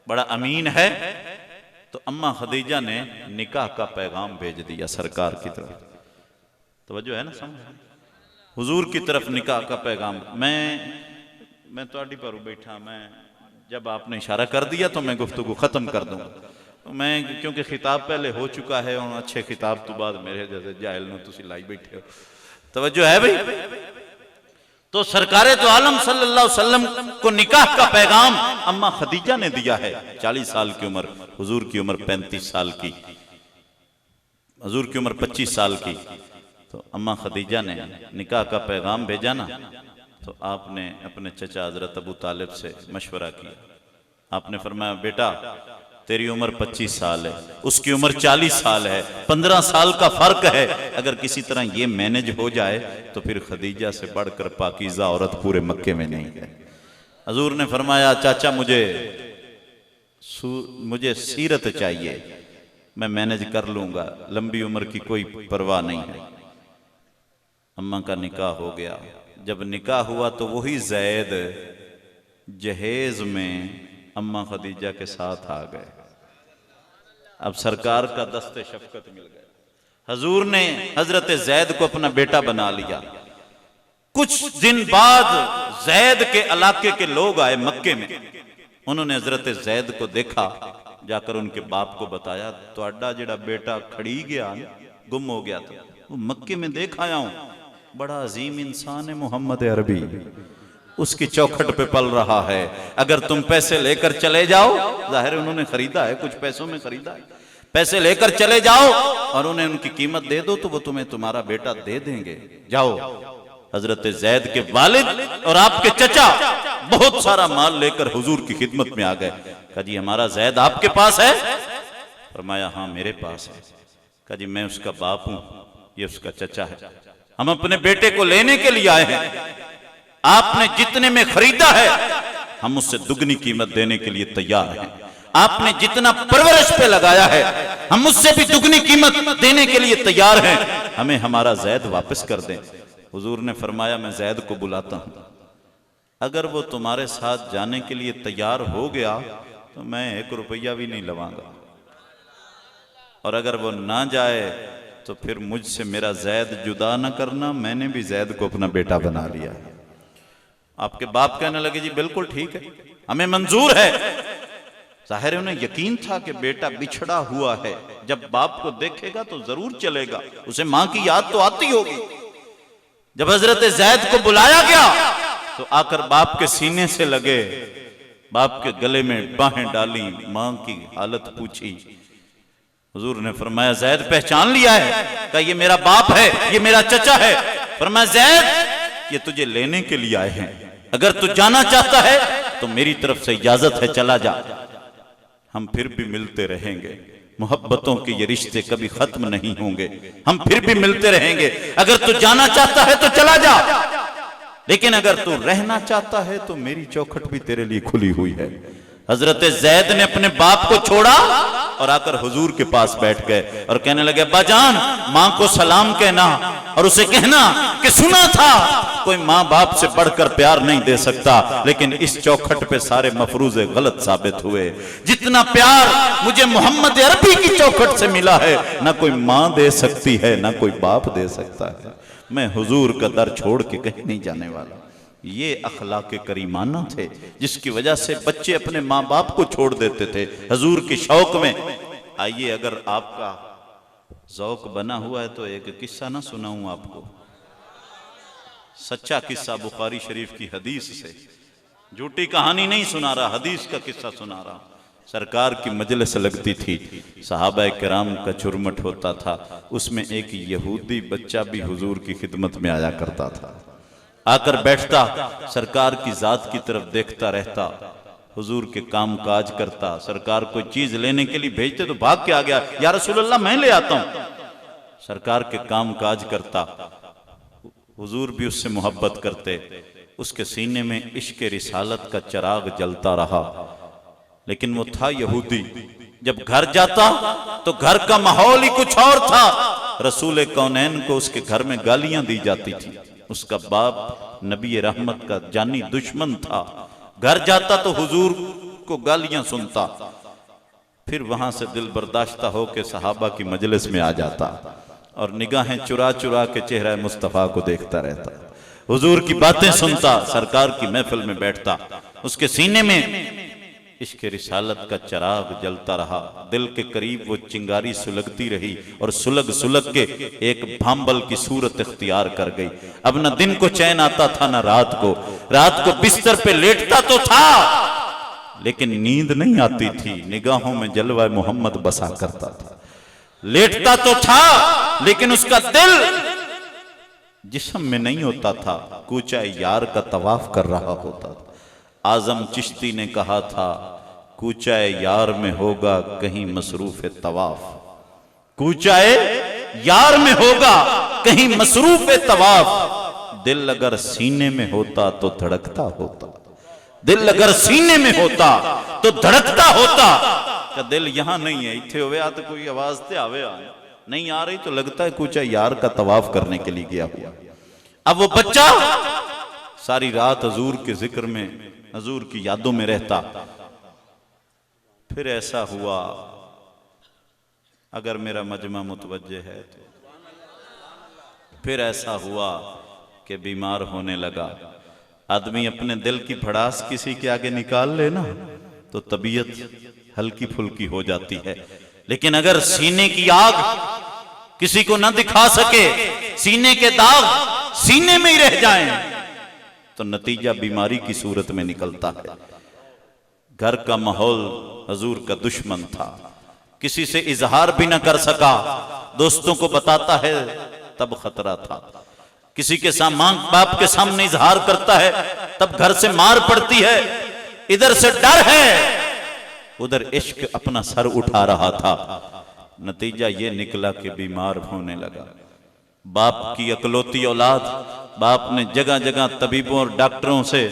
बड़ा अमीन है। तो अम्मा खदीजा ने निकाह का पैगाम भेज दिया सरकार की तरफ। तवज्जो है ना, समझ, हुजूर की तरफ निकाह का पैगाम। मैं तुहाडी पर बैठा, मैं जब आपने इशारा कर दिया तो मैं गुफ्तगू खत्म कर दूंगा। मैं क्योंकि खिताब पहले हो चुका है और अच्छे खिताब तो बाद मेरे जैसे जाहिल ने तुसी लाई बैठे हो। तवज्जो है भाई? तो सरकारे तो आलम सल्लल्लाहु अलैहि वसल्लम को निकाह का पैगाम अम्मा खदीजा ने दिया है। 40 साल की उम्र, हुजूर की उम्र 35 साल की, हुजूर की उम्र 25 साल की। तो अम्मा खदीजा ने निकाह का पैगाम भेजा ना, तो आपने अपने चचा हजरत अबू तालिब से मशवरा किया। आपने फरमाया बेटा तेरी उम्र 25 साल है, उसकी उम्र 40 साल है, 15 साल का फर्क है। अगर किसी तरह ये मैनेज हो जाए तो फिर खदीजा से बढ़कर पाकीज़ा औरत पूरे मक्के में नहीं है। हजूर ने फरमाया चाचा मुझे सीरत चाहिए, मैं मैनेज कर लूंगा, लंबी उम्र की कोई परवाह नहीं है। अम्मा का निकाह हो गया। जब निकाह हुआ तो वही जैद जहेज में अम्मा खदीजा के साथ आ गए। अब सरकार का दस्ते शफकत मिल गया। हजूर ने हजरत जैद को अपना बेटा बना लिया। कुछ दिन बाद जैद के इलाके के लोग आए मक्के में, उन्होंने हजरत जैद को देखा, जाकर उनके बाप को बताया, तुहाडा जेड़ा बेटा खड़ी गया, गुम हो गया था, वो मक्के में देख आया हूं, बड़ा अजीम इंसान है मोहम्मद अरबी, उसकी चौखट पे पल रहा है, अगर तुम पैसे लेकर चले जाओ, जाहिर उन्होंने खरीदा है, कुछ पैसों में खरीदा है, पैसे लेकर चले जाओ और उन्हें उनकी कीमत दे दो तो वो तुम्हें तुम्हारा बेटा दे देंगे, जाओ। हजरत जैद के वालिद और आपके चचा बहुत सारा माल लेकर हुजूर की खिदमत में आ गए। कहा जी हमारा जैद आपके पास है? फरमाया हाँ मेरे पास है। कहा जी मैं उसका बाप हूं, ये उसका चचा है, हम अपने बेटे को लेने के लिए आए हैं, आपने जितने में खरीदा है हम उससे दुगनी कीमत देने के लिए तैयार हैं, आपने जितना परवरिश पे लगाया है हम उससे भी दुगनी कीमत देने के लिए तैयार हैं, हमें हमारा जैद वापस कर दें। हुजूर ने फरमाया मैं जैद को बुलाता हूं, अगर वो तुम्हारे साथ जाने के लिए तैयार हो गया तो मैं 1 रुपया भी नहीं लवांगा, और अगर वो ना जाए तो फिर मुझसे मेरा जैद जुदा ना करना, मैंने भी जैद को अपना बेटा बना लिया। आपके बाप कहने लगे जी बिल्कुल ठीक है, हमें मंजूर है। जाहिर उन्हें यकीन था कि बेटा बिछड़ा हुआ है, जब बाप को देखेगा तो जरूर चलेगा, उसे मां की याद तो आती होगी। जब हजरत जैद को बुलाया गया तो आकर बाप के सीने से लगे, बाप के गले में बाहें डाली, मां की हालत पूछी। हुजूर ने फरमाया जैद पहचान लिया है? कहा ये मेरा बाप है, ये मेरा चचा है। फरमाया जैद ये तुझे लेने के लिए आए हैं, अगर तू जाना चाहता है तो मेरी तरफ से इजाजत है, चला जा, हम फिर भी मिलते रहेंगे, मोहब्बतों के ये रिश्ते कभी खत्म नहीं होंगे, हम फिर भी मिलते रहेंगे, अगर तू जाना चाहता है तो चला जा, लेकिन अगर तू रहना चाहता है तो मेरी चौखट भी तेरे लिए खुली हुई है। हजरत जैद ने अपने बाप को छोड़ा और आकर हुजूर के पास बैठ गए और कहने लगे बाजान मां को सलाम कहना और उसे कहना कि सुना था कोई मां बाप से बढ़कर प्यार नहीं दे सकता, लेकिन इस चौखट पे सारे मफरूजे गलत साबित हुए। जितना प्यार मुझे मोहम्मद अरबी की चौखट से मिला है ना कोई मां दे सकती है ना कोई बाप दे सकता है। मैं हुजूर का दर छोड़ के कहीं नहीं जाने वाला। ये अखलाक करीमाना थे जिसकी वजह से बच्चे अपने माँ बाप को छोड़ देते थे हजूर की शौक में। आइए अगर आपका ज़ौक बना हुआ है तो एक किस्सा ना सुनाऊं आपको, सच्चा किस्सा बुखारी शरीफ की हदीस से, झूठी कहानी नहीं सुना रहा, हदीस का किस्सा सुना रहा। सरकार की मजलिस लगती थी, सहाबा किराम का चुरमट होता था, उसमें एक यहूदी बच्चा भी हुजूर की खिदमत में आया करता था। आकर बैठता, सरकार की जात की तरफ देखता रहता, हुजूर के काम काज करता। सरकार कोई चीज लेने के लिए भेजते तो भाग के आ गया, या रसूलल्लाह मैं ले आता हूं। सरकार के काम काज करता, हुजूर भी उससे मोहब्बत करते, उसके सीने में इश्क रिसालत का चिराग जलता रहा। लेकिन वो था यहूदी, जब घर जाता तो घर का माहौल ही कुछ और था। रसूल कौनैन को उसके घर में गालियां दी जाती थी, उसका बाप नबी रहमत का जानी दुश्मन था। घर जाता तो हुजूर को गालियां सुनता, फिर वहां से दिल बर्दाश्ता होकर सहाबा की मजलिस में आ जाता और निगाहें चुरा चुरा के चेहरा मुस्तफा को देखता रहता, हुजूर की बातें सुनता, सरकार की महफिल में बैठता। उसके सीने में इश्क रिसालत का चिराग जलता रहा, दिल के करीब वो चिंगारी सुलगती रही और सुलग सुलग के एक भांबल की सूरत इख्तियार कर गई। अब न दिन को चैन आता था न रात को बिस्तर पे लेटता तो था लेकिन नींद नहीं आती थी, निगाहों में जलवा मोहम्मद बसा करता था। लेटता तो था लेकिन उसका दिल जिस्म में नहीं होता था, कूचा यार का तवाफ कर रहा होता था। आजम चिश्ती ने कहा था कूचाए यार में होगा कहीं मसरूफ तवाफ, कूचाए यार में होगा कहीं मसरूफ तवाफ। दिल अगर सीने में होता तो धड़कता होता, दिल अगर सीने में होता तो धड़कता होता। का दिल यहां नहीं है, इथे होवे आ तो कोई आवाज ते आवे आ, नहीं आ रही तो लगता है कूचा यार का तवाफ करने के लिए गया हुआ। अब वो बच्चा सारी रात हजूर के जिक्र में, हजूर की यादों में रहता। फिर ऐसा हुआ, अगर मेरा मजमा मुतवज्जे है तो, फिर ऐसा हुआ कि बीमार होने लगा। आदमी अपने दिल की भड़ास किसी के आगे निकाल ले ना तो तबीयत हल्की फुल्की हो जाती है, लेकिन अगर सीने की आग किसी को न दिखा सके, सीने के दाग सीने में ही रह जाएं, तो नतीजा बीमारी की सूरत में निकलता है। घर का माहौल हजूर का दुश्मन था, किसी से इजहार भी न कर सका, दोस्तों को बताता है तब खतरा था, किसी के मां बाप के सामने इजहार करता है तब घर से मार पड़ती है। इधर से डर है, उधर इश्क अपना सर उठा रहा था। नतीजा ये निकला कि बीमार होने लगा। बाप की अकलौती औलाद, बाप ने जगह जगह तबीबों और डॉक्टरों से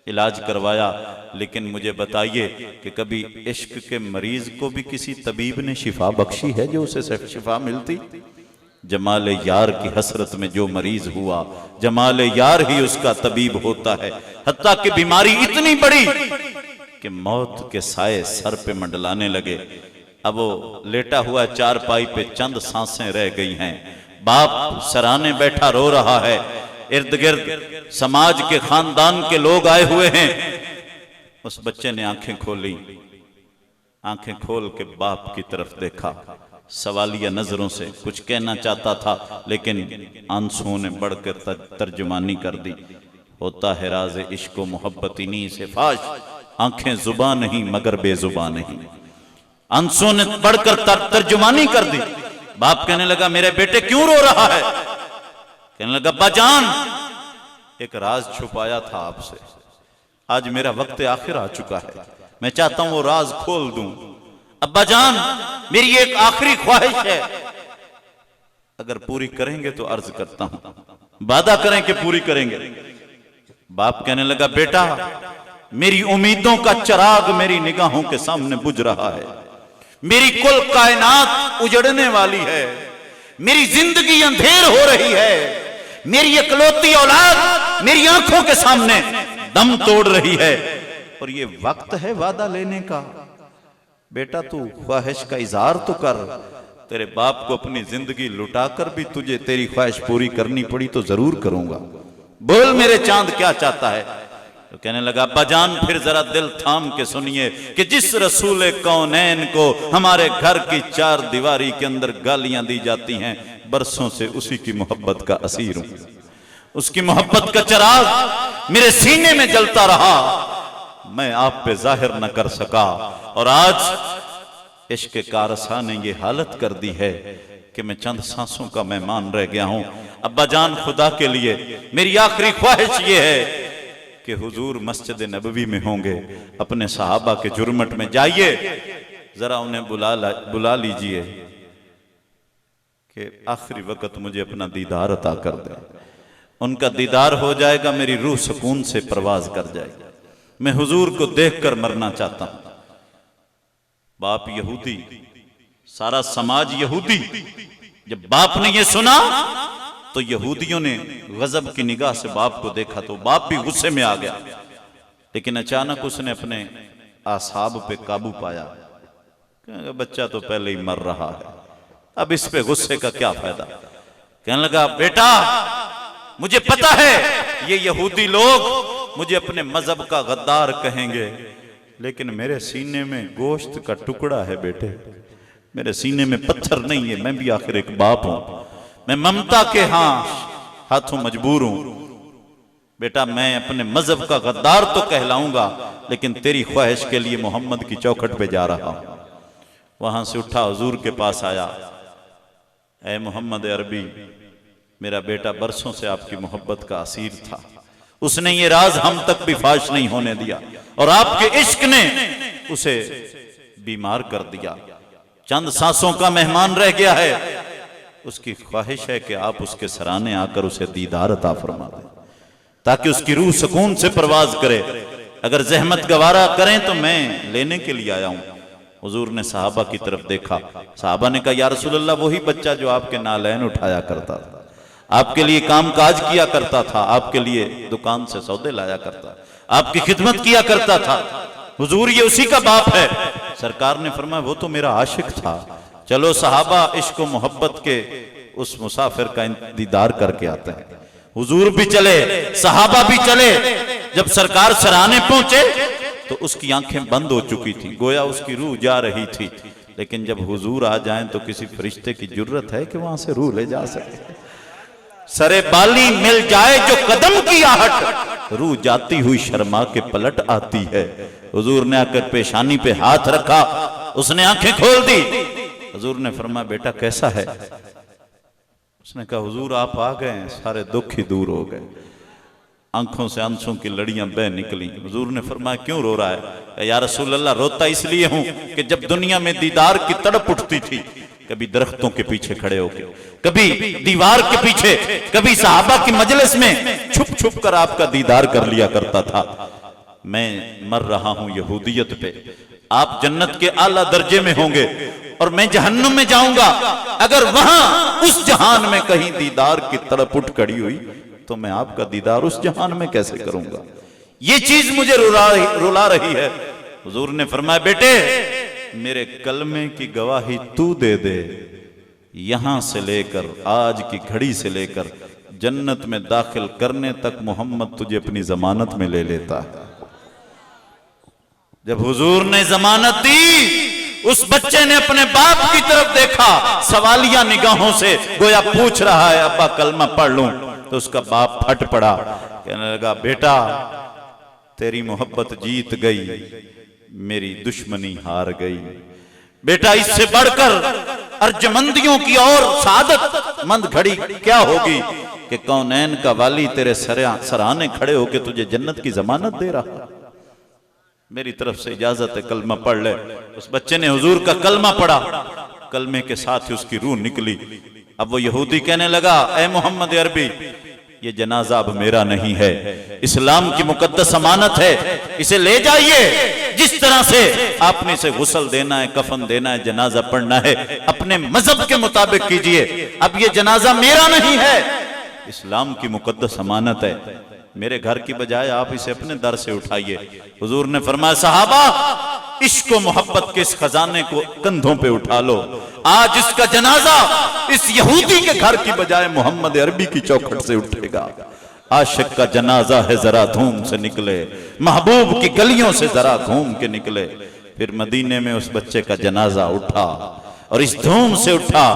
इलाज करवाया, लेकिन मुझे बताइए कि कभी इश्क के मरीज को भी किसी तबीब ने शिफा बख्शी है जो उसे शिफा मिलती? जमाल यार की हसरत में जो मरीज हुआ, जमाल यार ही उसका तबीब होता है। हत्ता कि बीमारी इतनी बड़ी कि मौत के साए सर पे मंडलाने लगे। अब वो लेटा हुआ चारपाई पे, चंद सांसें रह गई हैं। बाप सराहने बैठा रो रहा है, इर्द गिर्द समाज के खानदान के लोग आए हुए हैं। उस बच्चे ने आंखें खोली, आंखें खोल के बाप की तरफ देखा, सवालिया नजरों से कुछ कहना चाहता था, लेकिन आंसुओं ने बढ़कर तर्जुमानी कर दी। होता है राज इश्क व मोहब्बत इन्हीं से फाश, आंखें जुबान नहीं मगर बेजुबान नहीं। आंसुओं ने बढ़कर तर्जुमानी कर दी। बाप कहने लगा मेरे बेटे क्यों रो रहा है? कहने लगा अब्बा जान, एक राज छुपाया था आपसे, आज मेरा वक्त आखिर आ चुका है, मैं चाहता हूं वो राज खोल दूं। अब्बा जान, मेरी एक आखिरी ख्वाहिश है, अगर पूरी करेंगे तो अर्ज करता हूं, वादा करें कि पूरी करेंगे। बाप कहने लगा बेटा, मेरी उम्मीदों का चिराग मेरी निगाहों के सामने बुझ रहा है, मेरी कुल कायनात उजड़ने वाली है, मेरी जिंदगी अंधेर हो रही है, मेरी इकलौती औलाद मेरी आंखों के सामने दम तोड़ रही है, और ये वक्त है वादा लेने का। बेटा तू ख्वाहिश का इजहार तो कर, तेरे बाप को अपनी जिंदगी लुटाकर भी तुझे तेरी ख्वाहिश पूरी करनी पड़ी तो जरूर करूंगा, बोल मेरे चांद क्या चाहता है? तो कहने लगा अब्बा जान, फिर जरा दिल थाम के सुनिए कि जिस रसूल कौनैन को हमारे घर की चार दीवारी के अंदर गालियां दी जाती हैं, बरसों से उसी की मोहब्बत का असीर हूं, उसकी मोहब्बत का चिराग मेरे सीने में जलता रहा, मैं आप पे जाहिर न कर सका, और आज इश्क कारसा ने ये हालत कर दी है कि मैं चंद सांसों का मेहमान रह गया हूं। अब्बा जान, खुदा के लिए मेरी आखिरी ख्वाहिश ये है कि हुजूर मस्जिद नबवी में होंगे, अपने सहाबा के जुर्मट में जाइए, जरा उन्हें बुला लीजिए कि आखिरी वक्त मुझे अपना दीदार अता कर दे। उनका दीदार हो जाएगा, मेरी रूह सुकून से परवाज कर जाएगी, मैं हुजूर को देखकर मरना चाहता हूं। बाप यहूदी, सारा समाज यहूदी। जब बाप ने यह सुना तो यहूदियों ने गजब की निगाह से बाप को देखा तो बाप भी गुस्से में आ गया, लेकिन अचानक उसने अपने आसाब पे काबू पाया। बच्चा तो पहले ही मर रहा है, अब इस पे गुस्से का क्या फायदा? कहने लगा बेटा, मुझे पता है ये यहूदी लोग मुझे अपने मजहब का गद्दार कहेंगे, लेकिन मेरे सीने में गोश्त का टुकड़ा है बेटे, मेरे सीने में पत्थर नहीं है, मैं भी आखिर एक बाप हूं, मैं ममता के हाथों मजबूर हूं। बेटा मैं अपने मजहब का गद्दार तो कहलाऊंगा, लेकिन तेरी ख्वाहिश के लिए मोहम्मद की चौखट पे जा रहा हूं। वहां से उठा हुजूर के पास आया, ऐ मोहम्मद अरबी, मेरा बेटा बरसों से आपकी मोहब्बत का असीर था, उसने ये राज हम तक भी फाश नहीं होने दिया, और आपके इश्क ने उसे बीमार कर दिया, चंद सांसों का मेहमान रह गया है, उसकी ख्वाहिश है कि आप उसके सराने आकर उसे दीदार अता फरमा दें, ताकि उसकी रूह सुकून से परवाज करे। अगर जहमत गवारा करें तो मैं लेने के लिए आया हूं। हुजूर ने सहाबा की तरफ देखा, सहाबा ने कहा या रसूलल्लाह, वही बच्चा जो आपके नालैन उठाया करता था, आपके लिए काम काज किया करता था, आपके लिए दुकान से सौदे लाया करता, आपकी खिदमत किया करता था। हुजूर ये उसी का बाप है। सरकार ने फरमाया वो तो मेरा आशिक था। चलो सहाबा इश्क व मोहब्बत के उस मुसाफिर का दीदार करके आते हैं। हुजूर भी चले, सहाबा भी चले। जब सरकार सराहने पहुंचे तो उसकी आंखें बंद हो चुकी थी, गोया उसकी रूह जा रही थी। लेकिन जब हुजूर आ जाएं तो किसी फरिश्ते की जुर्रत है कि वहां से रूह ले जा सके। सरे बाली मिल जाए जो कदम की आहट, रूह जाती हुई शर्मा के पलट आती है। हुजूर ने आकर पेशानी पे हाथ रखा, उसने आंखें खोल दी। हुजूर ने फरमाया बेटा कैसा है? उसने कहा हुजूर आप आ गए, सारे दुख ही दूर हो गए। आंखों से आंसू की लड़ियां बह निकली। हुजूर ने फरमाया क्यों रो रहा है? या रसूल अल्लाह रोता इसलिए हूं कि जब दुनिया में दीदार की तड़प उठती थी, कभी दरख्तों के पीछे खड़े होके, कभी दीवार के पीछे, कभी सहाबा की मजलिस में छुप छुप कर आपका दीदार कर लिया करता था। मैं मर रहा हूं यहूदियत पे, आप जन्नत के आला दर्जे में होंगे और मैं जहन्नुम में जाऊंगा। अगर वहां उस जहान में कहीं दीदार की तड़प उठ खड़ी हुई तो मैं आपका दीदार उस जहान में कैसे करूंगा? ये चीज मुझे रुला रही है। हुजूर ने फरमाया बेटे मेरे कलमे की गवाही तू दे दे, यहां से लेकर आज की घड़ी से लेकर जन्नत में दाखिल करने तक मोहम्मद तुझे अपनी जमानत में ले लेता है। जब हुजूर ने जमानत दी, उस बच्चे ने अपने बाप की तरफ देखा, सवालिया निगाहों से, गोया पूछ रहा है अब्बा कलमा पढ़ लूं। तो उसका बाप फट पड़ा, कहने लगा बेटा तेरी मोहब्बत जीत गई, मेरी दुश्मनी हार गई। बेटा इससे बढ़कर अर्जमंदियों की और सादत मंद घड़ी क्या होगी कि कौनैन का वाली तेरे सराहने खड़े होके तुझे जन्नत की जमानत दे रहा। मेरी तरफ से इजाजत है कलमा पढ़ ले। उस बच्चे ने हुजूर का कलमा पढ़ा, कलमे के साथ ही उसकी रूह निकली। अब वो यहूदी कहने लगा ए मोहम्मद अरबी ये जनाजा अब मेरा नहीं है, इस्लाम की मुकद्दस अमानत है, इसे ले जाइए। जिस तरह से आपने इसे गुस्ल देना है, कफन देना है, जनाजा पढ़ना है, अपने मजहब के मुताबिक कीजिए। अब ये जनाजा मेरा नहीं है, इस्लाम की मुकद्दस अमानत है। मेरे घर की बजाय आप इसे अपने दर से उठाइए। हुजूर ने फरमाया सहाबा इश्क व मोहब्बत के इस खजाने को कंधों पे उठा लो। आज इसका जनाजा इस यहूदी के घर की बजाय मोहम्मद अरबी की चौखट से उठेगा। आशिक का जनाजा है जरा धूम से निकले, महबूब की गलियों से जरा घूम के निकले। फिर मदीने में उस बच्चे का जनाजा उठा और इस धूम से उठा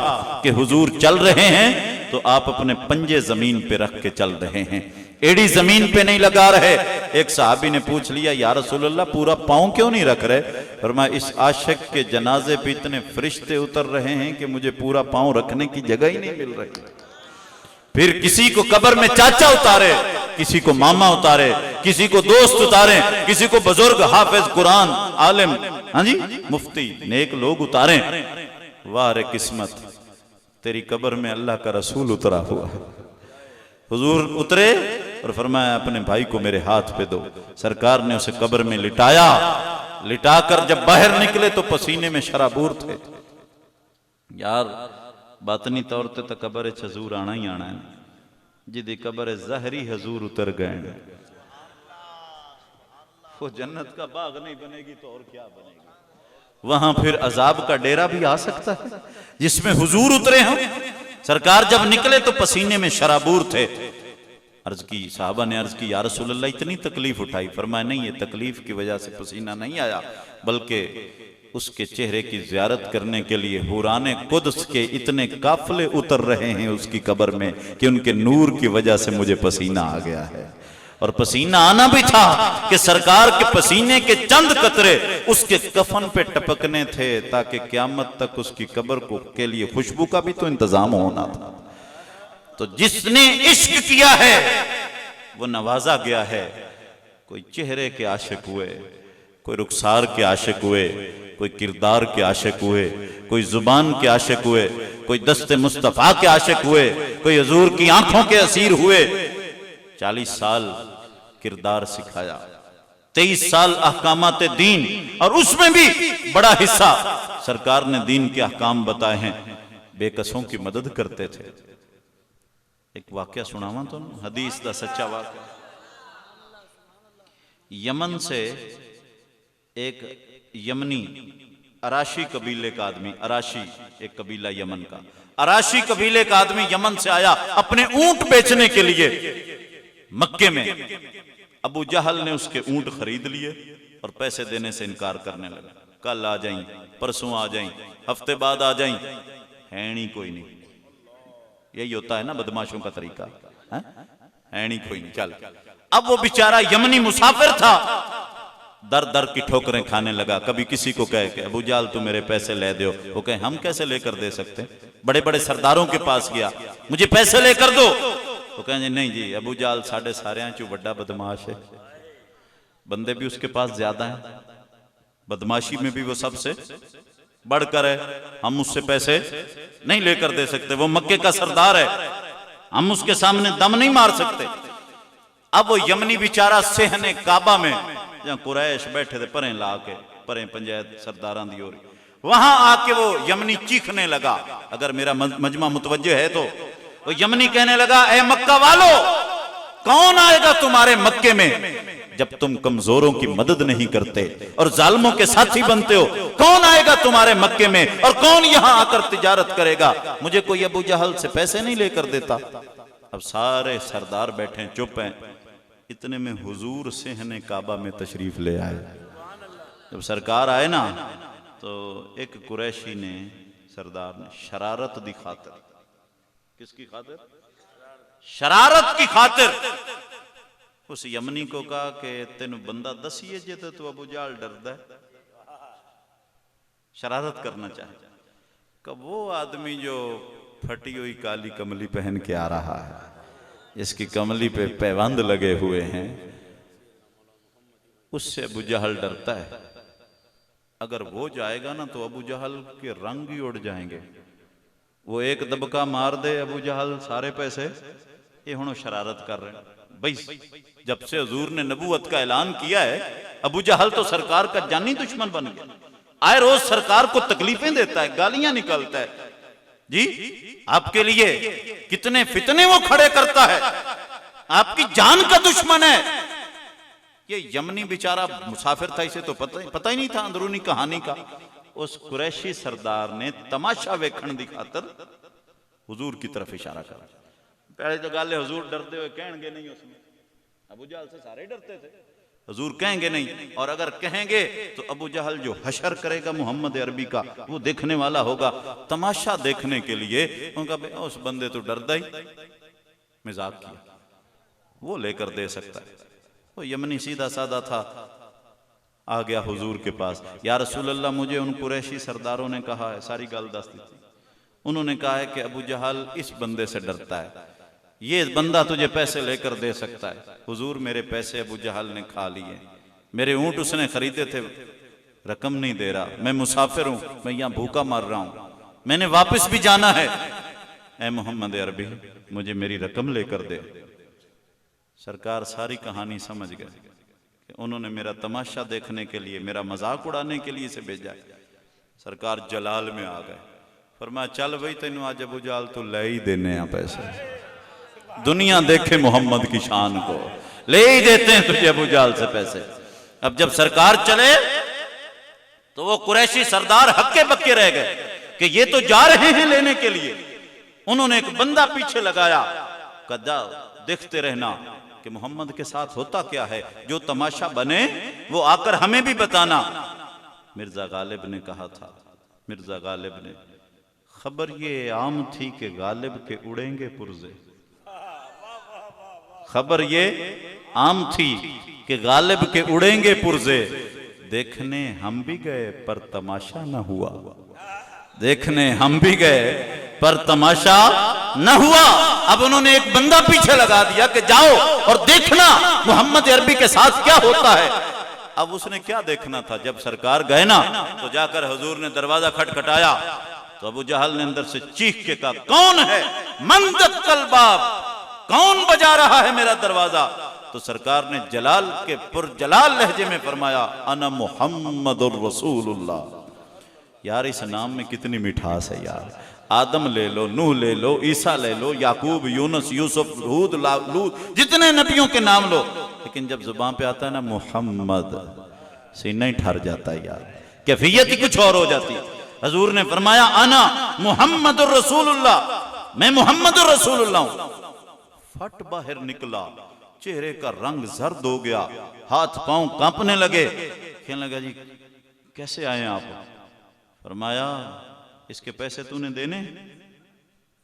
कि हुजूर चल रहे हैं तो आप अपने पंजे जमीन पे रख के चल रहे हैं, एड़ी जमीन पे नहीं लगा रहे। एक सहाबी ने पूछ लिया या रसूल अल्लाह पूरा पांव क्यों नहीं रख रहे? फरमाया इस आशिक के जनाजे पे इतने फरिश्ते उतर रहे हैं कि मुझे पूरा पांव रखने की जगह ही नहीं मिल रही। फिर किसी को कब्र में चाचा उतारे, किसी को मामा उतारे, किसी को दोस्त उतारे, किसी को बुजुर्ग हाफिज कुरान आलिम, हाँ जी मुफ्ती नेक लोग उतारे। वाह रे किस्मत, तेरी कब्र में अल्लाह का रसूल उतरा हुआ है। हुजूर उतरे और फरमाया अपने भाई को मेरे हाथ पे दो। सरकार ने उसे कब्र में लिटाया, लिटाकर जब बाहर निकले तो पसीने में शराबूर थे। यार बातनी तौर ते तो कब्र हजूर आना ही आना है, जिदी कब्र जहरी हजूर उतर गए वो जन्नत का बाग नहीं बनेगी तो और क्या बनेगी। वहां फिर अजाब का डेरा भी आ सकता है जिसमें हुजूर उतरे हों। सरकार जब निकले तो पसीने में शराबूर थे। अर्ज की साहबा ने अर्ज की या रसूल अल्लाह इतनी तकलीफ उठाई? फरमाया नहीं ये तकलीफ की वजह से पसीना नहीं आया, बल्कि उसके चेहरे की ज़ियारत करने के लिए हुराने कुद्स के इतने काफले उतर रहे हैं उसकी कब्र में कि उनके नूर की वजह से मुझे पसीना आ गया है। और पसीना आना भी था कि सरकार के पसीने के चंद कतरे उसके कफन पे टपकने थे ताकि क़यामत तक उसकी कब्र को के लिए खुशबू का भी तो इंतजाम होना था। तो जिसने इश्क किया है वो नवाजा गया है। कोई चेहरे के आशिक हुए, कोई रुखसार के आशिक हुए, कोई किरदार के आशिक हुए, कोई जुबान के आशिक हुए, कोई दस्ते मुस्तफा के आशिक हुए, कोई हजूर की आंखों के असीर हुए। 40 साल किरदार सिखाया, 23 साल अहकामात दीन, और उसमें भी बड़ा हिस्सा सरकार ने दीन के अहकाम बताए हैं। बेकसों की मदद करते थे। एक वाक्य सुनावा तो हदीस का सच्चा वाक्य। यमन से एक यमनी अराशी कबीले का आदमी, अराशी एक कबीला यमन का, अराशी कबीले का आदमी यमन से आया अपने ऊंट बेचने के लिए मक्के में। अबू जहल ने उसके ऊंट खरीद लिए और पैसे देने से इनकार करने लगा। कल आ जाई, परसों आ जाई, हफ्ते बाद आ जाई, है नहीं कोई नहीं। यही होता है ना बदमाशों का तरीका, है नहीं कोई नहीं, चल। अब वो बेचारा यमनी मुसाफिर था, दर दर की ठोकरें खाने लगा। कभी किसी को कहे कि अबू जाल तू मेरे पैसे ले दो, वो कहे हम कैसे लेकर दे सकते। बड़े बड़े सरदारों के पास गया, मुझे पैसे लेकर दो, वो कहेंगे नहीं जी अबू जाल साढ़े सारे चू बड़ा बदमाश है। बंदे भी उसके पास ज्यादा हैं, बदमाशी में भी वो सबसे बढ़कर है, हम उससे पैसे नहीं लेकर दे सकते। वो मक्के का सरदार है, हम उसके सामने दम नहीं मार सकते। अब वो यमनी बेचारा सेहने काबा में जहां कुरैश बैठे थे परे ला के, परे पंचायत सरदारां दी ओर, वहां आके वो यमनी चीखने लगा। अगर मेरा मजमा मुतवज्जो है तो वो यमनी कहने लगा, ए मक्का वालों, कौन आएगा तुम्हारे मक्के में जब तुम कमजोरों की मदद नहीं करते और जालिमों के साथी बनते हो? कौन आएगा तुम्हारे मक्के में और कौन यहां आकर तिजारत करेगा? मुझे कोई अबू जहल से पैसे नहीं लेकर देता। अब सारे सरदार बैठे चुप हैं। इतने में हुजूर सेहने काबा में तशरीफ ले आए। जब सरकार आए ना तो एक कुरैशी ने, सरदार ने शरारत दी खातिर, किसकी खातिर? शरारत की खातिर उस यमनी को कहा कि तेन बंदा दसिए जे तो तू अबू जाल डरदा है, शरारत करना चाहे। कब वो आदमी जो फटी हुई काली कमली पहन के आ रहा है, इसकी कमली पे पैबंद लगे हुए हैं, उससे अबू जहल डरता है। अगर वो जाएगा ना तो अबू जहल के रंग ही उड़ जाएंगे। वो एक दबका मार दे अबू जहल सारे पैसे, ये हुण शरारत कर रहे हैं भाई। जब से हुजूर ने नबूवत का ऐलान किया है, अबू जहल तो सरकार का जानी दुश्मन बन गया। आए रोज सरकार को तकलीफें देता है, गालियां निकालता है। जी आपके लिए कितने फितने वो खड़े करता है, आपकी जान का दुश्मन है। ये यमनी बेचारा मुसाफिर था, इसे तो पता ही नहीं था अंदरूनी कहानी का। उस कुरैशी सरदार ने तमाशा वेखण दी खातिर हुजूर की तरफ इशारा करा। पहले तो गाले हुजूर डरते हुए कहेंगे नहीं, उसमें अबू जहल से सारे डरते थे, हुजूर कहेंगे नहीं। और अगर कहेंगे तो अबू जहल जो हशर करेगा मोहम्मद अरबी का, वो देखने वाला होगा। तमाशा देखने के लिए उनका उस बंदे तो डरदा ही, मजाक किया, वो लेकर दे सकता है। वो यमनी सीधा साधा था, आ गया हुजूर के पास। या रसूल अल्लाह, मुझे उन कुरैशी सरदारों ने कहा है, सारी गल दस दी थी। उन्होंने कहा है कि अबू जहल इस बंदे से डरता है, ये बंदा तुझे पैसे लेकर दे सकता है। हुजूर मेरे पैसे अबू जहल ने खा लिए, मेरे ऊंट उसने खरीदे थे, रकम नहीं दे रहा, मैं मुसाफिर हूं, मैं यहां भूखा मर रहा हूं, मैंने वापस भी जाना है। ए मोहम्मद अरबी, मुझे मेरी रकम लेकर दे। सरकार सारी कहानी समझ गए कि उन्होंने मेरा तमाशा देखने के लिए, मेरा मजाक उड़ाने के लिए इसे भेजा। सरकार जलाल में आ गए, फरमाया चल भाई तेनू आज अबू जहल तो ले ही देने हैं पैसे, दुनिया देखे मोहम्मद की शान को, ले ही देते हैं तुझे अबू जहल से पैसे। अब जब सरकार चले तो वो कुरैशी सरदार हक्के बक्के रह गए कि ये तो जा रहे हैं लेने के लिए। उन्होंने एक बंदा पीछे लगाया, कदा देखते रहना कि मोहम्मद के साथ होता क्या है, जो तमाशा बने वो आकर हमें भी बताना। मिर्जा गालिब ने कहा था, मिर्जा गालिब ने, खबर ये आम थी कि गालिब के उड़ेंगे पुर्जे, खबर ये आम थी कि गालिब के उड़ेंगे पुर्जे, देखने हम भी गए पर तमाशा न हुआ, देखने हम भी गए पर तमाशा न हुआ। अब उन्होंने एक बंदा पीछे लगा दिया कि जाओ और देखना मोहम्मद अरबी के साथ क्या होता है। अब उसने क्या देखना था, जब सरकार गए ना तो जाकर हुजूर ने दरवाजा खटखटाया तो अबू जहल ने अंदर से चीख के कहा, कौन है, मन दक्कल बाब, कौन बजा रहा है मेरा दरवाजा? तो सरकार ने जलाल के पुरजलाल लहजे में फरमाया, अना मुहम्मदुर रसूलुल्लाह। यार इस नाम में कितनी मिठास है यार, आदम ले लो, नूह ले लो, ईसा ले लो, याकूब, यूनुस, यूसुफ, हूद, लूत, जितने नबियों के नाम लो, लेकिन जब जुबान पे आता है ना मोहम्मद, सीना ही ठर जाता है यार, कैफियत ही कुछ और हो जाती है। हजूर ने फरमाया आना मुहम्मदुर रसूलुल्लाह, मैं मुहम्मदुर रसूलुल्लाह हूं। फट बाहर निकला, चेहरे का रंग जर्द हो गया, हाथ पांव कांपने लगे। कहने लगा जी कैसे आए आप? फरमाया इसके पैसे तूने देने?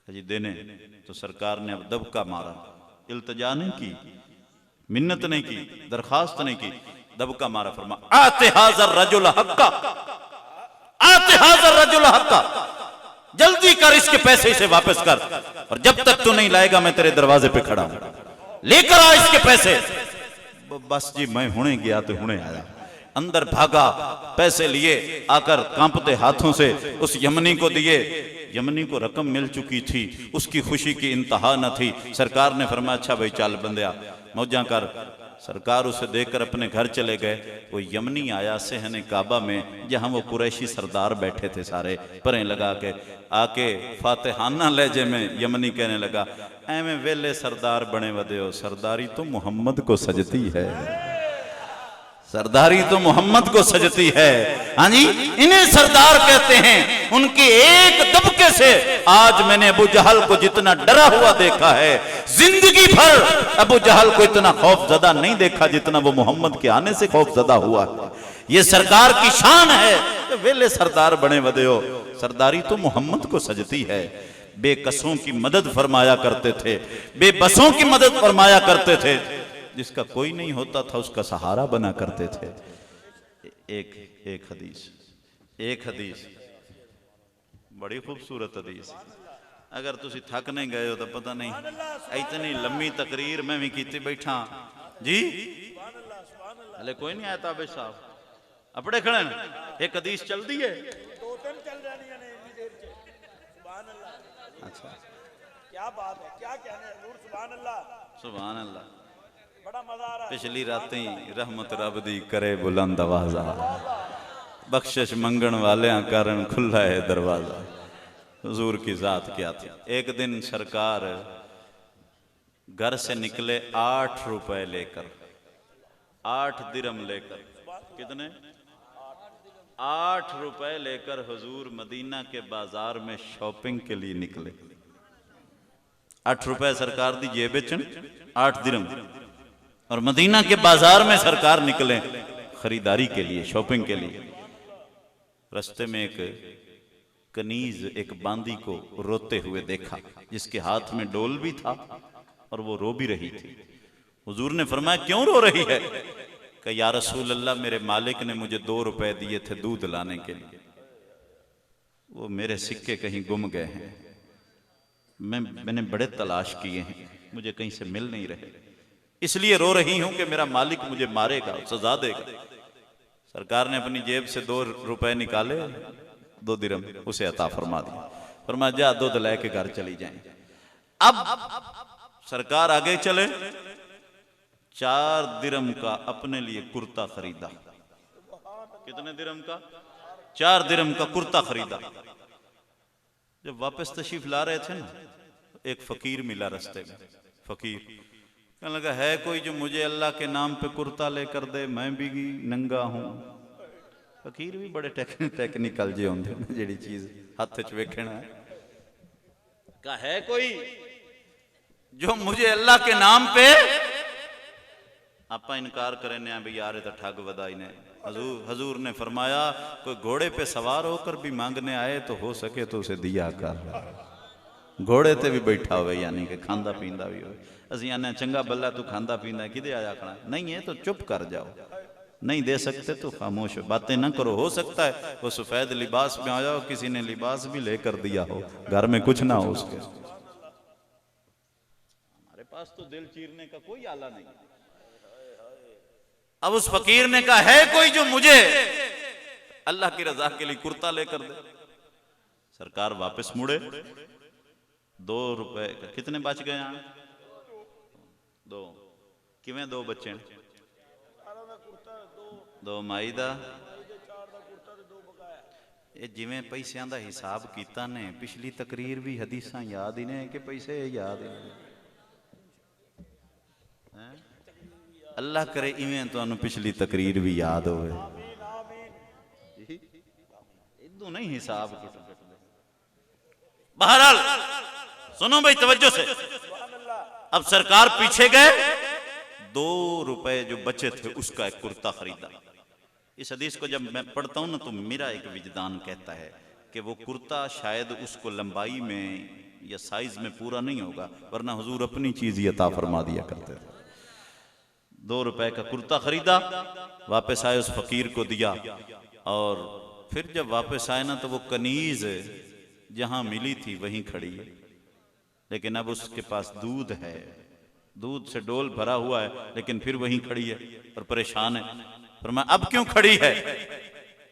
जी देने। तो सरकार ने अब दबका मारा, इल्तजा नहीं की, मिन्नत नहीं की, दरखास्त नहीं की, दबका मारा। फरमा आते हाजर रजुल हक्का, आते हाजर रजुल हक्का, जल्दी कर इसके पैसे इसे वापस कर, और जब तक तू नहीं लाएगा मैं तेरे दरवाजे पे खड़ा हूं, लेकर आ इसके पैसे। बस जी मैं हुणे गया तो हुणे आया, अंदर भागा, पैसे लिए, आकर कांपते हाथों से उस यमनी को दिए। यमनी को रकम मिल चुकी थी, उसकी खुशी की इंतहा न थी। सरकार ने फरमाया अच्छा भाई चल बंदिया मौजा कर। सरकार उसे देखकर अपने घर चले गए। वो यमनी आया सहने काबा में, जहां वो कुरैशी सरदार बैठे थे सारे परें लगा के, आके फातिहाना लहजे में यमनी कहने लगा एवें वेले सरदार बने वदे हो, सरदारी तो मोहम्मद को सजती है, सरदारी तो मोहम्मद को सजती है। हाँ जी, इन्हें सरदार कहते हैं। उनके एक दबके से आज मैंने अबू जहल को जितना डरा हुआ देखा है, जिंदगी भर अबू जहल को इतना खौफजदा नहीं देखा जितना वो मोहम्मद के आने से खौफजदा हुआ है। ये सरकार की शान है, तो वेले सरदार बने वदे हो, सरदारी तो मोहम्मद को सजती है। बेकसों की मदद फरमाया करते थे, बेबसों की मदद फरमाया करते थे, जिसका कोई नहीं होता था उसका सहारा बना करते थे। एक हदीस बड़ी खूबसूरत हदीस। अगर तुसी थक नहीं गए हो तो पता नहीं, इतनी लंबी तकरीर मैं भी की बैठा जी, हले कोई नहीं आया ताबे साहब अपने खड़े न। एक हदीस चलती है, अच्छा क्या बात है, क्या कहने हजूर, सुभान अल्लाह, सुभान अल्लाह। बड़ा मजा आ रहा है। पिछली रातें रहमत रब दी करे बुलंद आवाजा, बख्शिश मंगण वाले कारण खुला है दरवाजा। हुजूर की जात क्या थी। एक दिन सरकार घर से निकले 8 रुपए लेकर, 8 दिरहम लेकर, कितने 8 रुपए लेकर हुजूर मदीना के बाजार में शॉपिंग के लिए निकले। 8 रुपए सरकार दी जेब च, 8 दिरहम, और मदीना के बाजार में सरकार निकले खरीदारी के लिए, शॉपिंग के लिए। रास्ते में एक कनीज, एक बांदी को रोते हुए देखा, जिसके हाथ में डोल भी था और वो रो भी रही थी। हुजूर ने फरमाया क्यों रो रही है? कि या रसूल अल्लाह, मेरे मालिक ने मुझे 2 रुपए दिए थे दूध लाने के लिए, वो मेरे सिक्के कहीं गुम गए हैं, मैंने बड़े तलाश किए हैं, मुझे कहीं से मिल नहीं रहे, इसलिए रो रही हूं कि मेरा मालिक मुझे मारेगा, सजा देगा। सरकार ने अपनी जेब से 2 रुपए निकाले, 2 दिरहम उसे अता फरमा दिया। फरमाया जा दूध लेके घर चली जाए। अब सरकार आगे चले, 4 दिरहम का अपने लिए कुर्ता खरीदा। कितने दिरहम का? 4 दिरहम का कुर्ता खरीदा। जब वापस तशरीफ ला रहे थे ना, एक फकीर मिला रास्ते में। फकीर कहने लगा है कोई जो मुझे अल्लाह के नाम पे कुर्ता लेकर दे, मैं भी नंगा हूं। फकीर भी बड़े टेक्निकल जे होंदे ने, जेड़ी चीज हाथ च वेखना का है कोई जो मुझे अल्लाह के नाम पे। आपा इनकार करें भी यार तो ठग वदाई ने। हजूर ने फरमाया कोई घोड़े पे सवार होकर भी मांगने आए तो हो सके तो उसे दिया कर, घोड़े ते भी बैठा हुए, यानी कि खांदा पींदा भी हो। असि आने चंगा बल्ला तू खांदा पींदा किदे आया आखना, नहीं है तो चुप कर जाओ, नहीं दे सकते तो खामोश बातें ना करो। हो सकता है वो सफेद लिबास में आया हो, किसी ने लिबास भी लेकर दिया हो, घर में कुछ ना हो उसके। हमारे पास तो दिल चीरने का कोई आला नहीं। अब उस फकीर ने कहा है कोई जो मुझे अल्लाह की रजा के लिए कुर्ता लेकर दे। सरकार वापस मुड़े, 2 रुपए कितने बच गए? 2 किवें 2 बच्चे? 2 माई दा ਇਹ ਜਿਵੇਂ ਪੈਸਿਆਂ ਦਾ ਹਿਸਾਬ ਕੀਤਾ ਨੇ, ਪਿਛਲੀ ਤਕਰੀਰ ਵੀ ਹਦੀਸਾਂ ਯਾਦ ਹੀ ਨੇ ਕਿ ਪੈਸੇ ਯਾਦ ਹੀ ਨੇ। ਅੱਲਾਹ करे इवें तुहानू पिछली तकरीर भी याद होवे। इदू नहीं हिसाब। बहरहाल सुनो भाई तवज्जो से, अब सरकार पीछे गए, 2 रुपए जो बचे थे उसका एक कुर्ता खरीदा। इस हदीस को जब मैं पढ़ता हूं ना तो मेरा एक विजदान कहता है कि वो कुर्ता शायद उसको लंबाई में या साइज में पूरा नहीं होगा, वरना हुजूर अपनी चीज ही अता फरमा दिया करते थे। 2 रुपए का कुर्ता खरीदा, वापस आए उस फकीर को दिया, और फिर जब वापस आए ना तो वो कनीज जहां मिली थी वहीं खड़ी है, लेकिन अब उसके पास दूध है, दूध से डोल भरा हुआ है, लेकिन फिर वहीं खड़ी है और परेशान है। फरमाया अब क्यों खड़ी है,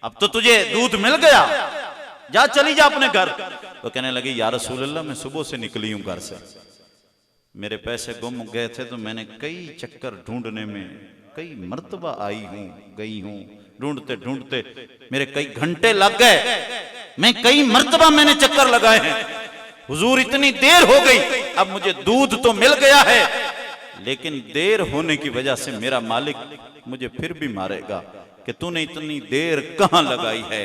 अब तो तुझे दूध मिल गया, जा चली जा अपने घर। वो कहने लगी या रसूल अल्लाह मैं सुबह से निकली हूं घर से, मेरे पैसे गुम गए थे तो मैंने कई चक्कर ढूंढने में कई मर्तबा आई हूं गई हूं, ढूंढते ढूंढते मेरे कई घंटे लग गए, मैं कई मर्तबा मैंने चक्कर लगाए हैं, हुजूर इतनी देर हो गई, अब मुझे दूध तो मिल गया है, लेकिन देर होने की वजह से मेरा मालिक मुझे फिर भी मारेगा कि तूने इतनी देर कहां लगाई है।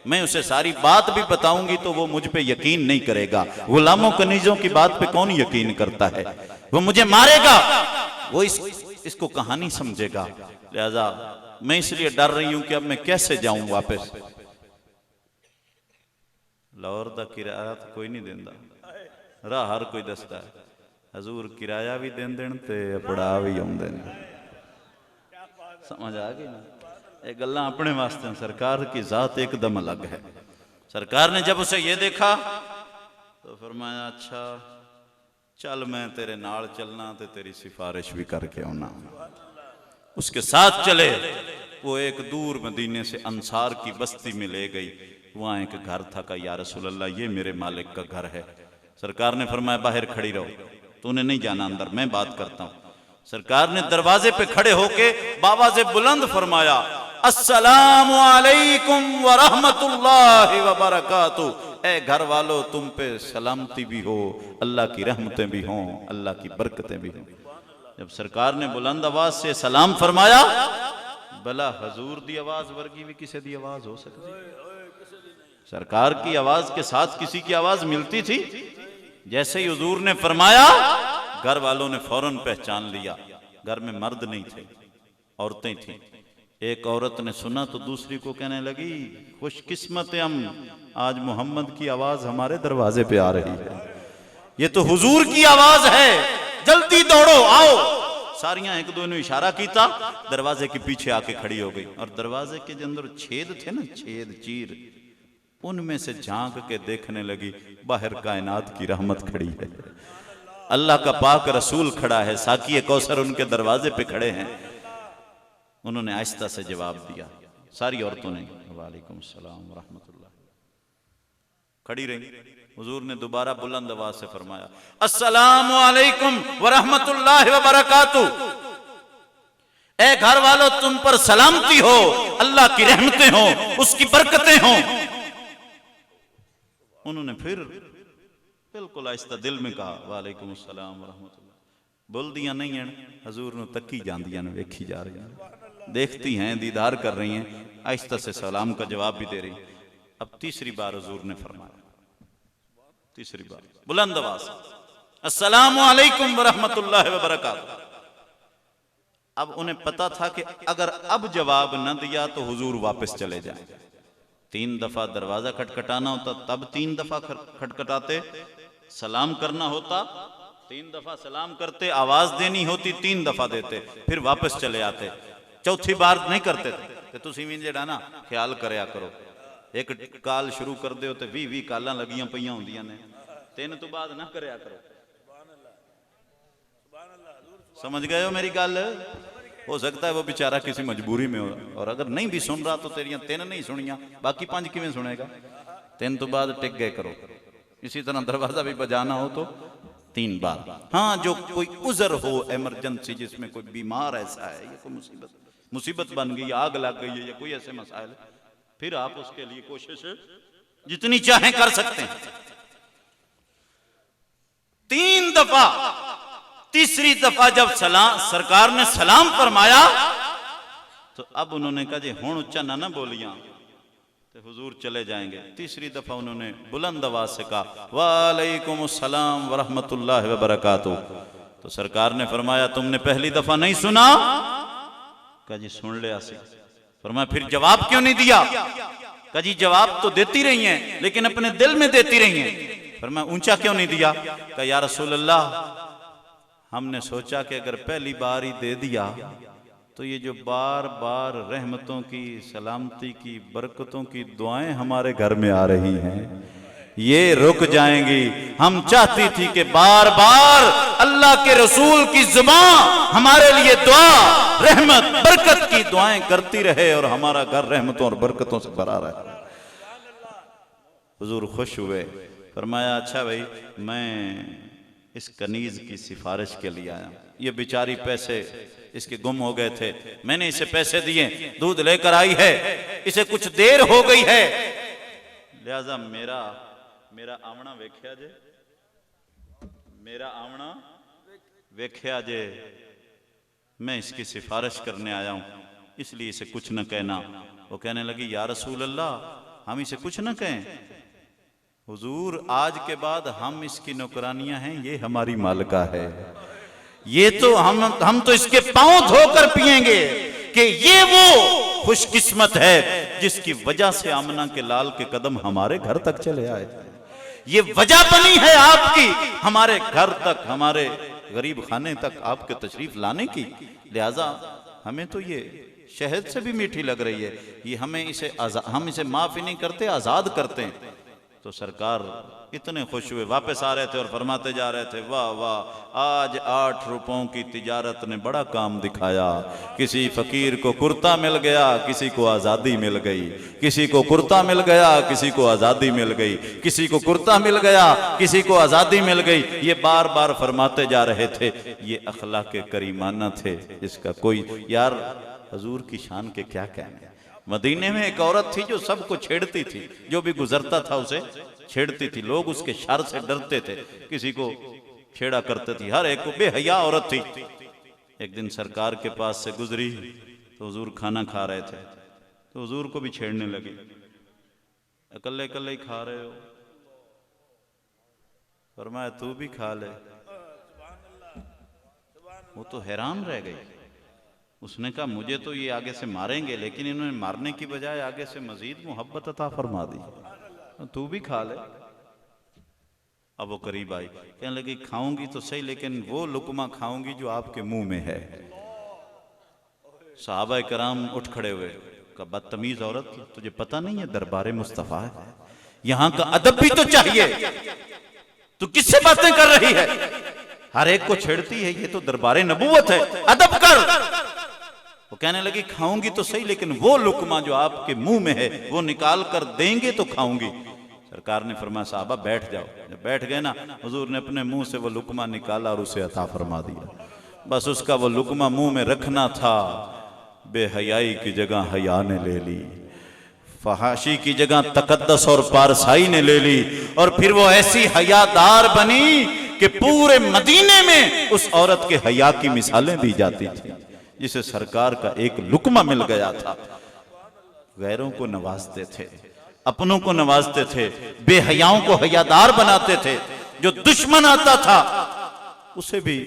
मैं उसे सारी बात भी बताऊंगी तो वो मुझ पे यकीन नहीं करेगा। गुलामों कनीजों की बात पे कौन यकीन करता है, वो मुझे मारेगा, वो इसको कहानी समझेगा। लिहाजा मैं इसलिए डर रही हूं कि अब मैं कैसे जाऊं वापस। लाहौर दा किराया तो कोई नहीं देंदा, राह हर कोई दसदा है, हजूर किराया भी देंदे ते पड़ा भी आउंदे ने। समझ आ गई ना, ये गल्लां अपने वास्ते, सरकार की जात एकदम अलग है। सरकार ने जब उसे ये देखा तो फरमाया अच्छा चल मैं तेरे नाल चलना ते तेरी सिफारिश भी करके आना। उसके साथ चले, वो एक दूर मदीने से अंसार की बस्ती में ले गई, वहां एक घर था, का या रसूल अल्लाह ये मेरे मालिक का घर है। सरकार ने फरमाया बाहर खड़ी रहो, तूने नहीं जाना अंदर, मैं बात करता हूं। सरकार ने दरवाजे पे खड़े होके बाबा से बुलंद फरमाया अस्सलामु अलैकुम व रहमतुल्लाहि व बरकातुहू। ए घर वालों तुम पे सलामती भी हो, अल्लाह की रहमतें भी हों, अल्लाह की बरकतें भी हों। जब सरकार ने बुलंद आवाज से सलाम फरमाया, भला हजूर दी आवाज वर्गी भी किसी दी आवाज हो सकती? सरकार की आवाज के साथ किसी की आवाज मिलती थी? जैसे ही हुजूर ने फरमाया, घर वालों ने फौरन पहचान लिया। घर में मर्द नहीं थे, औरतें थीं। एक औरत ने सुना तो दूसरी को कहने लगी खुशकिस्मत हम, आज मोहम्मद की आवाज हमारे दरवाजे पे आ रही है, ये तो हुजूर की आवाज है, जल्दी दौड़ो आओ। सारियां एक दो ने इशारा कीता, दरवाजे के पीछे आके खड़ी हो गई, और दरवाजे के अंदर छेद थे ना, छेद चीर, उनमें से झांक के देखने लगी, बाहर कायनात की रहमत खड़ी है, अल्लाह का पाक रसूल खड़ा है, साकी कौसर उनके दरवाजे पे खड़े हैं। उन्होंने आहिस्ता से जवाब दिया, सारी औरतों ने वालेकुम सलाम व रहमतुल्लाह खड़ी रही। हुजूर ने दोबारा बुलंद आवाज से फरमाया अस्सलामु अलैकुम व रहमतुल्लाहि व बरकातुहू। ए घर वालों तुम पर सलामती हो, अल्लाह की रहमतें हो, उसकी बरकतें हो। उन्होंने फिर बिल्कुल आहिस्ता दिल में कहा वालेकुम अस्सलाम व रहमतुल्लाह। बोलदियां नहीं हैं, हजूर ने तकी जांदियां ने, वेखी जा रही हैं, देखती हैं, दीदार कर रही हैं, आहिस्ता से सलाम का जवाब भी दे रही। अब तीसरी बार हुजूर ने फरमाया, तीसरी बार बुलंद आवाज अस्सलामु अलैकुम व रहमतुल्लाहि व बरकातुहू। अब उन्हें पता था कि अगर अब जवाब न दिया तो हुजूर वापस चले जाए। 3 दफा दरवाजा खटखटाना होता तब 3 दफा खटखटाते, सलाम करना होता 3 दफा सलाम करते, आवाज देनी होती 3 दफा देते, फिर वापस चले आते। चौथी बार नहीं करते थे कि तुसी भी जेड़ा ना ख्याल करया करो, एक काल शुरू कर दे तो 20 कालां लगियां पईयां होंदियां ने, 3 तो बाद ना करया करो। समझ गए हो मेरी गल? हो सकता है वो बेचारा किसी मजबूरी में हो, और अगर नहीं भी सुन रहा तो तेरियां 3 नहीं सुनिया, बाकी 5 किवें सुनेगा? 3 तो बाद टिक गए करो। इसी तरह दरवाजा भी बजाना हो तो 3 बार। हाँ, जो कोई उजर हो, इमरजेंसी, जिसमें कोई बीमार ऐसा है या कोई मुसीबत बन गई, आग लग गई है या कोई ऐसे मसाइल, फिर आप उसके लिए कोशिश जितनी चाहें कर सकते हैं। 3 दफा, तीसरी दफा जब सरकार ने सलाम फरमाया तो अब उन्होंने कहा जी हुण उच्चा ना बोलियां तो हुजूर चले जाएंगे। तीसरी दफा उन्होंने बुलंद आवाज से कहा वालेकुम अस्सलाम व रहमतुल्लाहि व बरकातुहू। तो सरकार ने फरमाया तुमने पहली दफा नहीं सुना? कहा जी सुन लिया सी। फरमाया फिर जवाब क्यों नहीं दिया? कहा जी जवाब तो देती रही हैं लेकिन अपने दिल में देती रही हैं। फरमाया ऊंचा क्यों नहीं दिया? कहा या रसूल अल्लाह हमने सोचा कि अगर पहली बार ही दे दिया तो ये जो बार बार रहमतों की, सलामती की, बरकतों की दुआएं हमारे घर में आ रही हैं ये रुक जाएंगी। हम चाहती थी कि बार बार अल्लाह के रसूल की जुबान हमारे लिए दुआ, रहमत, बरकत की दुआएं करती रहे और हमारा घर रहमतों और बरकतों से भरा रहे। हुजूर खुश हुए। फरमाया अच्छा भाई मैं इस कनीज की सिफारिश के लिए आया। ये बेचारी पैसे इसके गुम हो गए थे, मैंने इसे पैसे दिए, दूध लेकर आई है, इसे कुछ देर हो गई है, लिहाजा मेरा आवना वेख्या जे, मेरा आवना वेख्या जे, मैं इसकी सिफारिश करने आया हूं, इसलिए इसे कुछ न कहना। वो कहने लगी या रसूल अल्लाह हम इसे कुछ न कहें। हुजूर आज के बाद हम इसकी नौकरानियां हैं, ये हमारी मालिका है, ये तो हम तो इसके पांव धोकर पिएंगे कि ये वो खुशकिस्मत है जिसकी वजह से आमना के लाल के कदम हमारे घर तक चले आए। ये वजह बनी है आपकी हमारे घर तक, हमारे गरीब खाने तक आपके तशरीफ लाने की, लिहाजा हमें तो ये शहद से भी मीठी लग रही है, ये हम इसे माफ ही नहीं करते, आजाद करते हैं। तो सरकार इतने खुश हुए, वापस आ रहे थे और फरमाते जा रहे थे वाह वाह आज 8 रुपयों की तिजारत ने बड़ा काम दिखाया। किसी फकीर को कुर्ता मिल गया, किसी को आज़ादी मिल गई, किसी को कुर्ता मिल गया, किसी को आज़ादी मिल गई, किसी को कुर्ता मिल गया, किसी को आज़ादी मिल गई। ये बार बार फरमाते जा रहे थे, ये अखलाक करीमाना थे जिसका कोई, यार हजूर की शान के क्या कहने। मदीने में एक औरत थी जो सबको छेड़ती थी, जो भी गुजरता था उसे छेड़ती थी, लोग उसके शर से डरते थे, किसी को छेड़ा करते थी, हर एक को, बेहया औरत थी। एक दिन सरकार के पास से गुजरी तो हुजूर खाना खा रहे थे, तो हुजूर को भी छेड़ने लगी, अकेले अकेले ही खा रहे हो, फरमाया तू भी खा ले। वो तो हैरान रह गई, उसने कहा मुझे तो ये आगे से मारेंगे लेकिन इन्होंने मारने की बजाय आगे से मजीद मोहब्बत अता फरमा दी, तू भी खा ले। अब वो करीब आई, कहने लगी खाऊंगी तो सही लेकिन वो लुकमा खाऊंगी जो आपके मुंह में है। सहाबा कराम उठ खड़े हुए, कहा बदतमीज औरत, तुझे पता नहीं है दरबार मुस्तफा है, यहां का अदब भी तो चाहिए, तू किससे बातें कर रही है, हर एक को छेड़ती है, ये तो दरबार नबूवत है, अदब कर। वो कहने लगी खाऊंगी तो सही लेकिन वो लुकमा जो आपके मुंह में है वो निकाल कर देंगे तो खाऊंगी। सरकार ने फरमाया साहबा बैठ जाओ। जब बैठ गए ना, हुजूर ने अपने मुंह से वो लुकमा निकाला और उसे अता फरमा दिया। बस उसका वो लुकमा मुंह में रखना था, बेहयाई की जगह हया ने ले ली, फहाशी की जगह तकद्दस और पारसाई ने ले ली, और फिर वो ऐसी हयादार बनी कि पूरे मदीने में उस औरत के हया की मिसालें दी जाती थी, जिसे सरकार का एक लुकमा मिल गया था। गैरों को नवाजते थे, अपनों को नवाजते थे, बेहयाओं को हयादार बनाते थे, जो दुश्मन आता था उसे भी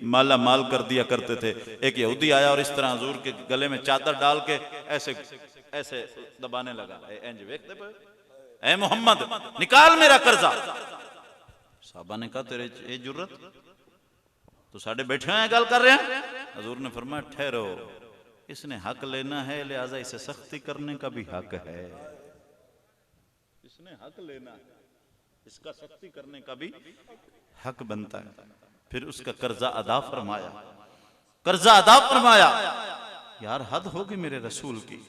माला माल कर दिया करते थे। एक यहूदी आया और इस तरह हुजूर के गले में चादर डाल के ऐसे ऐसे दबाने लगा, ए मोहम्मद निकाल मेरा कर्जा। साहबा ने कहा तेरे ये जुर्रत, तो साढ़े बैठे हैं गल कर रहे हैं। हजूर ने फरमाया ठहरो, इसने हक लेना है लिहाजा इसे सख्ती करने का भी हक है, इसने हक लेना है, इसका सख्ती करने का भी हक बनता है। फिर उसका कर्जा अदा फरमाया, कर्जा अदा फरमाया। यार हद हो गई मेरे रसूल की,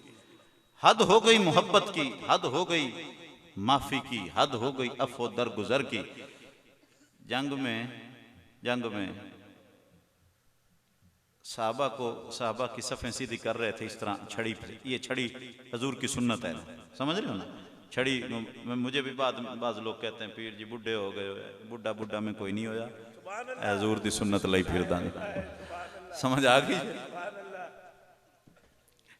हद हो गई मोहब्बत की, हद हो गई माफी की, हद हो गई अफ़ो दरगुजर की। जंग में साहबा की सफ़ें सीधी कर रहे थे इस तरह छड़ी पे। ये छड़ी हजूर की सुन्नत है, समझ रहे हो ना। छड़ी मुझे भी बाज लोग कहते हैं पीर जी बुढ़े हो गए, बुढ़ा में कोई नहीं होया, हजूर दी सुन्नत लाई फिर दान। समझ आ गई?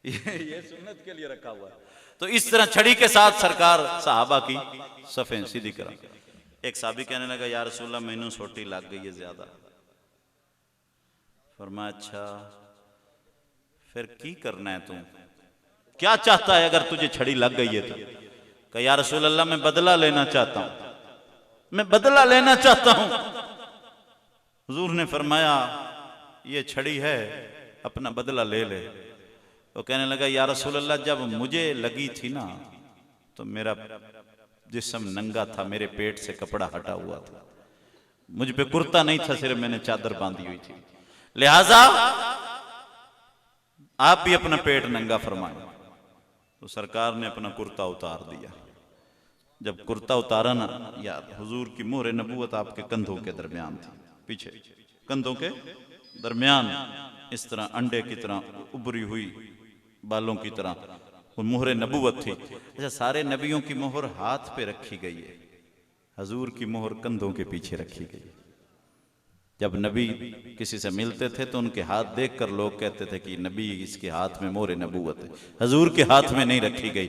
ये सुन्नत के लिए रखा हुआ है। तो इस तरह छड़ी के साथ सरकार साहबा की सफ़ें सीधी करा। एक साहबी कहने लगा या रसूलल्लाह मैनू सोटी लग गई है ज्यादा। फरमाया अच्छा फिर की करना है, तू क्या चाहता है अगर तुझे छड़ी लग गई है तो? कहा या रसूल अल्लाह मैं बदला लेना चाहता हूं, मैं बदला लेना चाहता हूं। हुजूर ने फरमाया ये छड़ी है, अपना बदला ले ले। वो कहने लगा या रसूल अल्लाह जब मुझे लगी थी ना तो मेरा जिस्म नंगा था, मेरे पेट से कपड़ा हटा हुआ था, मुझ पे कुर्ता नहीं था, सिर्फ मैंने चादर बांधी हुई थी, लिहाजा आप भी अपना पेट नंगा फरमाएं। तो सरकार ने अपना कुर्ता उतार दिया। जब कुर्ता उतारा ना यार, हुजूर की मोहर नबूवत आपके कंधों के दरमियान थी, पीछे कंधों के दरमियान इस तरह अंडे की तरह उभरी हुई बालों की तरह वो मोहर नबूवत थी। अच्छा, सारे नबियों की मोहर हाथ पे रखी गई है, हजूर की मोहर कंधों के पीछे रखी गई। जब नबी किसी से मिलते थे तो उनके हाथ देखकर लोग कहते थे कि नबी इसके हाथ में मोहर नबूवत है। हजूर के हाथ में नहीं रखी गई,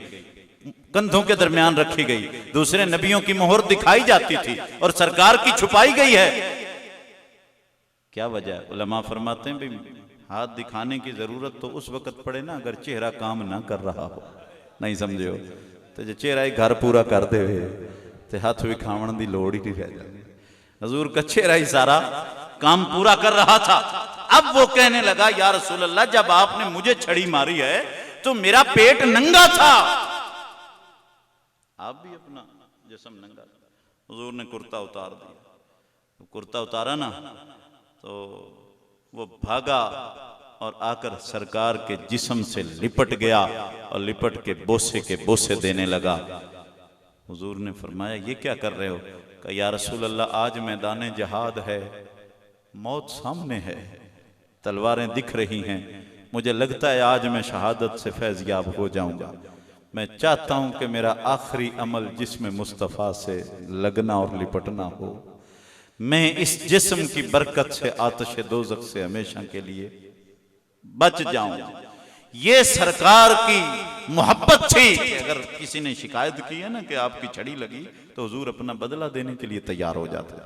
कंधों के दरमियान रखी गई। दूसरे नबियों की मोहर दिखाई जाती थी और सरकार की छुपाई गई है। क्या वजह? उलमा फरमाते हैं भाई हाथ दिखाने की जरूरत तो उस वक्त पड़े ना अगर चेहरा काम ना कर रहा हो, नहीं समझे हो तो जो चेहरा ही घर पूरा कर दे तो हाथ विखावन की लोड़ ही नहीं रह जाती। हजूर का चेहरा ही सारा काम पूरा कर रहा था। अब वो कहने लगा या रसूल अल्लाह जब आपने मुझे छड़ी मारी है तो मेरा पेट नंगा था, आप भी अपना जिस्म नंगा था। हुजूर ने कुर्ता उतार दिया। कुर्ता उतारा ना तो वो भागा और आकर सरकार के जिस्म से लिपट गया और लिपट के बोसे देने लगा। हुजूर ने फरमाया ये क्या कर रहे हो? कहा या रसूल अल्लाह आज मैदान जहाद है, मौत सामने है, तलवारें दिख रही हैं, मुझे लगता है आज मैं शहादत से फैज़याब हो जाऊंगा। मैं चाहता हूं कि मेरा आखिरी अमल जिस्म मुस्तफ़ा से लगना और लिपटना हो, मैं इस जिस्म की बरकत से आतिश दोज़ख से हमेशा के लिए बच जाऊं। ये सरकार की मोहब्बत थी। अगर किसी ने शिकायत की है ना कि आपकी छड़ी लगी तो हुजूर अपना बदला देने के लिए तैयार हो जाते।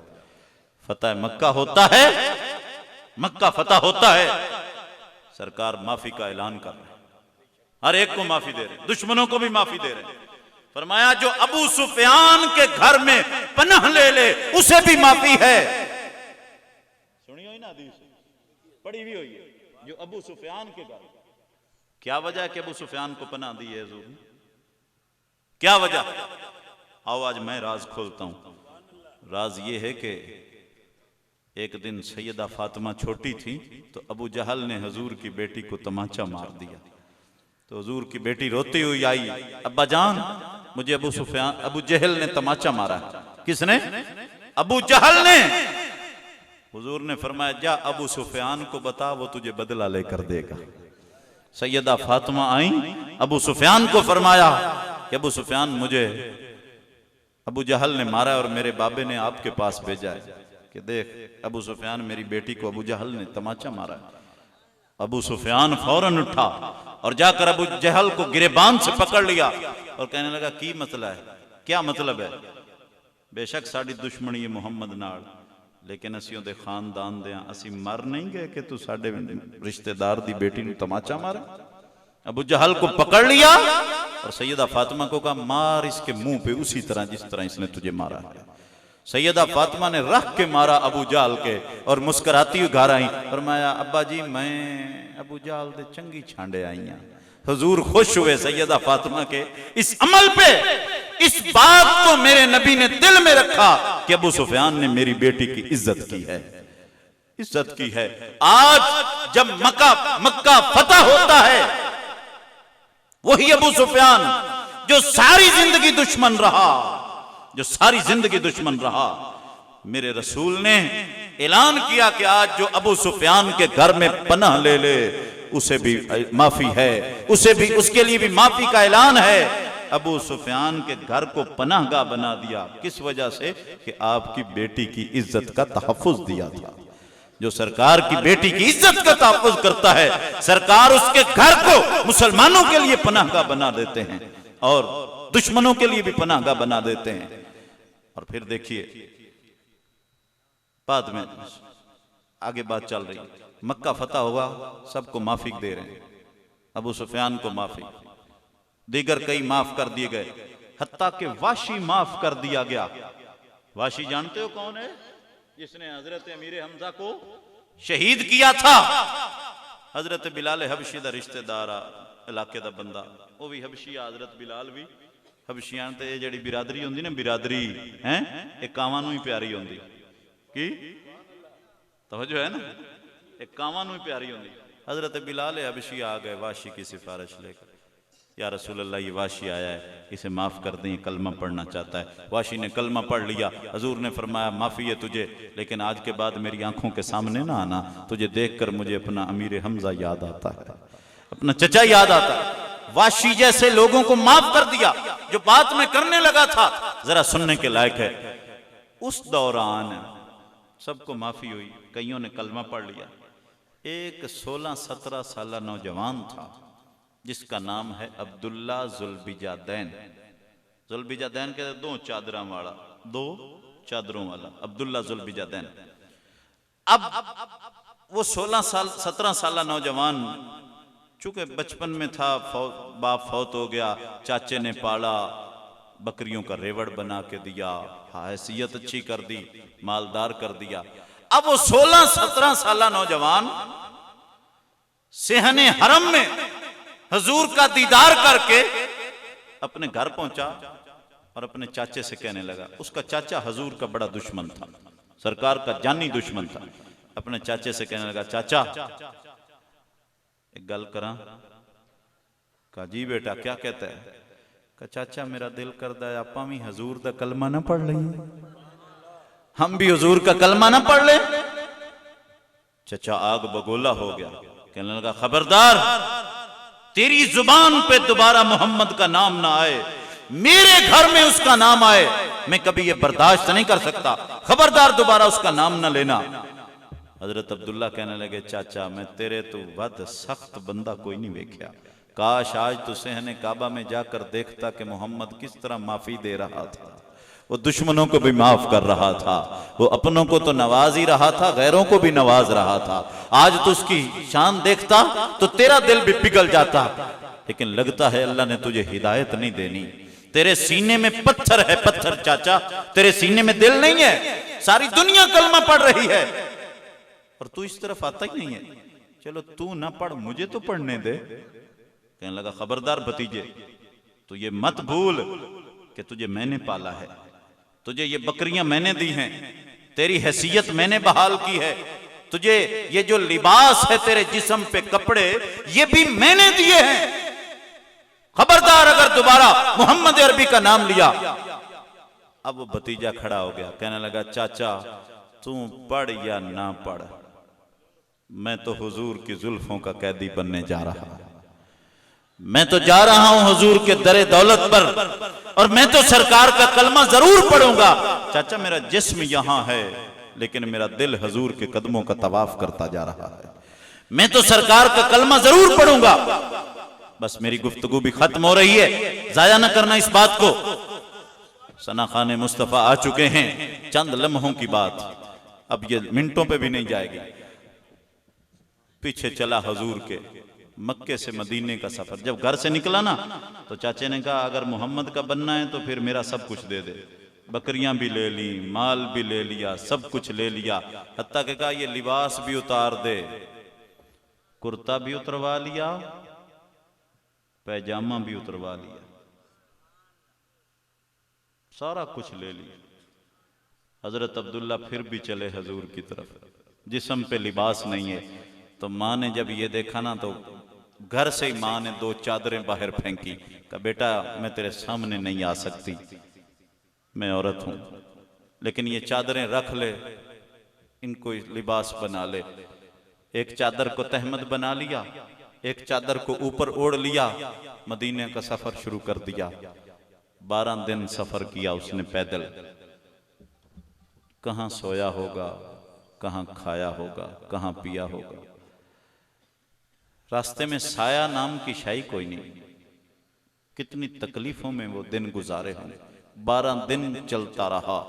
फतह मक्का होता है, मक्का फतह होता है, सरकार माफी का ऐलान कर रहे हैं, हर एक को माफी दे रहे हैं, दुश्मनों को भी माफी दे रहे हैं। फरमाया जो अबू सुफियान के घर में पनाह ले ले उसे भी माफी है। सुनी हुई ना हदीस, पढ़ी हुई है। जो अबू सुफियान के घर, क्या वजह है कि अबू सुफियान को पनाह दी है हुजूर? क्या वजह? आओ आज मैं राज खोलता हूं। राज ये है कि एक दिन सैयदा फातिमा छोटी थी तो अबू जहल ने हजूर की बेटी को तमाचा मार दिया। तो हुजूर की बेटी रोती हुई आई, अब्बा जान मुझे अबू जहल ने तमाचा मारा। किसने? अबू जहल ने। हुजूर ने फरमाया जा अबू सुफियान को बता, वो तुझे बदला लेकर देगा। सैयदा फातिमा आई, अबू सुफियान को फरमाया कि अबू सुफियान मुझे अबू जहल ने मारा और मेरे बाबे ने आपके पास भेजा है कि देख अबू सुफियान मेरी बेटी को अबू जहल ने तमाचा मारा। अबू सुफियान फौरन उठा और जाकर अबू जहल को गिरेबान से पकड़ लिया और कहने लगा की मसला है, क्या मतलब है? बेशक साड़ी दुश्मनी है मुहम्मद नाल, लेकिन असी उहदे खानदान दे असी मर नहीं गए कि तू साडे रिश्तेदार दी बेटी नूं तमाचा मारा। अबू जहल को पकड़ लिया और सैयदा फातिमा को कहा मार इसके मुंह पे उसी तरह जिस तरह इसने तुझे मारा है। सैयदा फातिमा ने रख के मारा अबू जहल के और मुस्कुराती हुई घर आई। फरमाया अब्बा जी मैं अबू जहल दे चंगी छांडे आई हां। हुजूर खुश हुए सैयदा फातिमा के इस अमल पे। इस बात को मेरे नबी ने दिल में रखा कि अबू सुफियान ने मेरी बेटी की इज्जत की है, इज्जत की है। आज जब मक्का फतह होता है, वही अबू सुफियान जो सारी जिंदगी दुश्मन रहा, जो सारी जिंदगी दुश्मन रहा, मेरे रसूल ने ऐलान किया कि आज जो अबू सुफियान के घर में पनाह ले ले उसे भी माफी है, उसे भी, उसके लिए भी माफी का ऐलान है। अबू सुफियान के घर को पनाहगाह बना दिया। किस वजह से? कि आपकी बेटी की इज्जत का तहफ्फुज दिया था। जो सरकार की बेटी की इज्जत का तहफ्फुज करता है, सरकार उसके घर को मुसलमानों के लिए पनाहगाह बना देते हैं और दुश्मनों के लिए भी पनाहगाह बना देते हैं। और फिर देखिए बाद में आगे बात चल रही, मक्का फतह हुआ, सबको माफी दे रहे हैं, अबू सुफियान को माफी, दीगर कई माफ कर दिए गए, हत्ता के वाशी माफ कर दिया गया। वाशी जानते हो कौन है? जिसने हजरत अमीर हमजा को शहीद किया था। हजरत बिलाल हबशी दा रिश्तेदार इलाके दा बंदा, वो भी हबशी, हजरत बिलाल भी हबशियां। ते जेड़ी बिरादरी होंदी ना, बिरादरी है एक कावां नूं ही प्यारी होंदी। की तवज्जो है ना, एक कावां नूं ही प्यारी होंदी। हजरत बिलाल हबशी आ गए वाशी की सिफारिश लेकर, या रसूल अल्लाह ये वाशी आया है, इसे माफ कर दें, कलमा पढ़ना चाहता है। वाशी ने कलमा पढ़ लिया। हजूर ने फरमाया माफी है तुझे, लेकिन आज के बाद मेरी आंखों के सामने ना आना, तुझे देखकर मुझे अपना अमीर हमजा याद आता है, अपना चचा याद आता है। वाशी जैसे लोगों को माफ कर दिया। जो बात में करने लगा था जरा सुनने के लायक है। उस दौरान सबको माफी हुई, कईयों ने कलमा पढ़ लिया। एक 16-17 साल नौजवान था जिसका नाम है अब्दुल्ला जुल्बिजादैन। जुल्बिजादैन के दो चादरों वाला, दो चादरों वाला अब्दुल्ला जुल्बिजादैन। अब वो 17 साल नौजवान, चूंकि बचपन में था, बाप फौत हो गया, चाचे ने पाला, बकरियों का रेवड़ बना के दिया, हैसियत अच्छी कर दी, मालदार कर दिया। अब वो 16-17 साल नौजवान सेहने हरम में हजूर का दीदार करके अपने घर पहुंचा और अपने चाचे से कहने लगा। उसका चाचा हजूर का बड़ा दुश्मन था, सरकार का जानी दुश्मन था। अपने चाचे से कहने लगा, चाचा एक गल करा? कहा जी बेटा, क्या कहता है? कहा चाचा मेरा दिल करदा है आपां भी हजूर दा कलमा ना पढ़ लईए, हम भी हजूर का कलमा ना पढ़ ले। चाचा आग बगोला हो गया, कहने लगा खबरदार, तेरी जुबान पे दोबारा मोहम्मद का नाम ना आए, मेरे घर में उसका नाम आए, मैं कभी ये बर्दाश्त नहीं कर सकता, खबरदार दोबारा उसका नाम ना लेना। हजरत अब्दुल्ला कहने लगे, चाचा मैं तेरे तो वध सख्त बंदा कोई नहीं वेख्या, काश आज तू सहने काबा में जाकर देखता कि मोहम्मद किस तरह माफी दे रहा था। वो दुश्मनों को भी माफ कर रहा था, वो अपनों को तो नवाज ही रहा था, गैरों को भी नवाज रहा था। आज तो उसकी शान देखता तो तेरा दिल भी पिघल जाता। लेकिन लगता है अल्लाह ने तुझे हिदायत नहीं देनी, तेरे सीने में पत्थर है, पत्थर चाचा, तेरे सीने में दिल नहीं है। सारी दुनिया कलमा पढ़ रही है और तू इस तरफ आता ही नहीं है। चलो तू ना पढ़, मुझे तो पढ़ने दे। कहने लगा खबरदार भतीजे, तो ये मत भूल कि तुझे मैंने पाला है, तुझे ये बकरियां मैंने दी हैं, तेरी हैसियत मैंने बहाल की है, तुझे ये जो लिबास है तेरे जिस्म पे कपड़े ये भी मैंने दिए हैं। खबरदार अगर दोबारा मोहम्मद अरबी का नाम लिया। अब वो भतीजा खड़ा हो गया, कहने लगा चाचा तू पढ़ या ना पढ़, मैं तो हुजूर की जुल्फों का कैदी बनने जा रहा हूं, मैं तो जा रहा हूं हुजूर के दरे दौलत पर और मैं तो सरकार का कलमा जरूर पढ़ूंगा। चाचा मेरा जिस्म यहां है लेकिन मेरा दिल हुजूर के कदमों का तवाफ करता जा रहा है, मैं तो सरकार का कलमा जरूर पढ़ूंगा। बस मेरी गुफ्तगू भी खत्म हो रही है, जाया ना करना इस बात को। सना खाने मुस्तफा आ चुके हैं, चंद लम्हों की बात, अब ये मिनटों पे भी नहीं जाएगी। पीछे चला हुजूर के मक्के से मदीने का सफर। जब घर से निकला ना तो चाचे ने कहा अगर मोहम्मद का बनना है तो फिर मेरा सब कुछ दे दे। बकरियां भी ले ली, माल भी ले लिया, सब कुछ ले लिया, हत्ता के कहा ये लिबास भी उतार दे, कुर्ता भी उतरवा लिया, पैजामा भी उतरवा लिया, सारा कुछ ले लिया। हजरत अब्दुल्ला फिर भी चले हजूर की तरफ, जिस्म पे लिबास नहीं है। तो माँ ने जब ये देखा ना तो घर से ही माँ ने 2 चादरें बाहर फेंकी, कहा बेटा मैं तेरे सामने नहीं आ सकती, मैं औरत हूं, लेकिन ये चादरें रख ले, इनको लिबास बना ले। एक चादर को तहमद बना लिया, एक चादर को ऊपर ओढ़ लिया, मदीने का सफर शुरू कर दिया। 12 दिन सफर किया उसने पैदल। कहां सोया होगा, कहां खाया होगा, कहां पिया होगा। रास्ते में साया नाम की शाई कोई नहीं। कितनी तकलीफों में वो दिन गुजारे होंगे। 12 दिन चलता रहा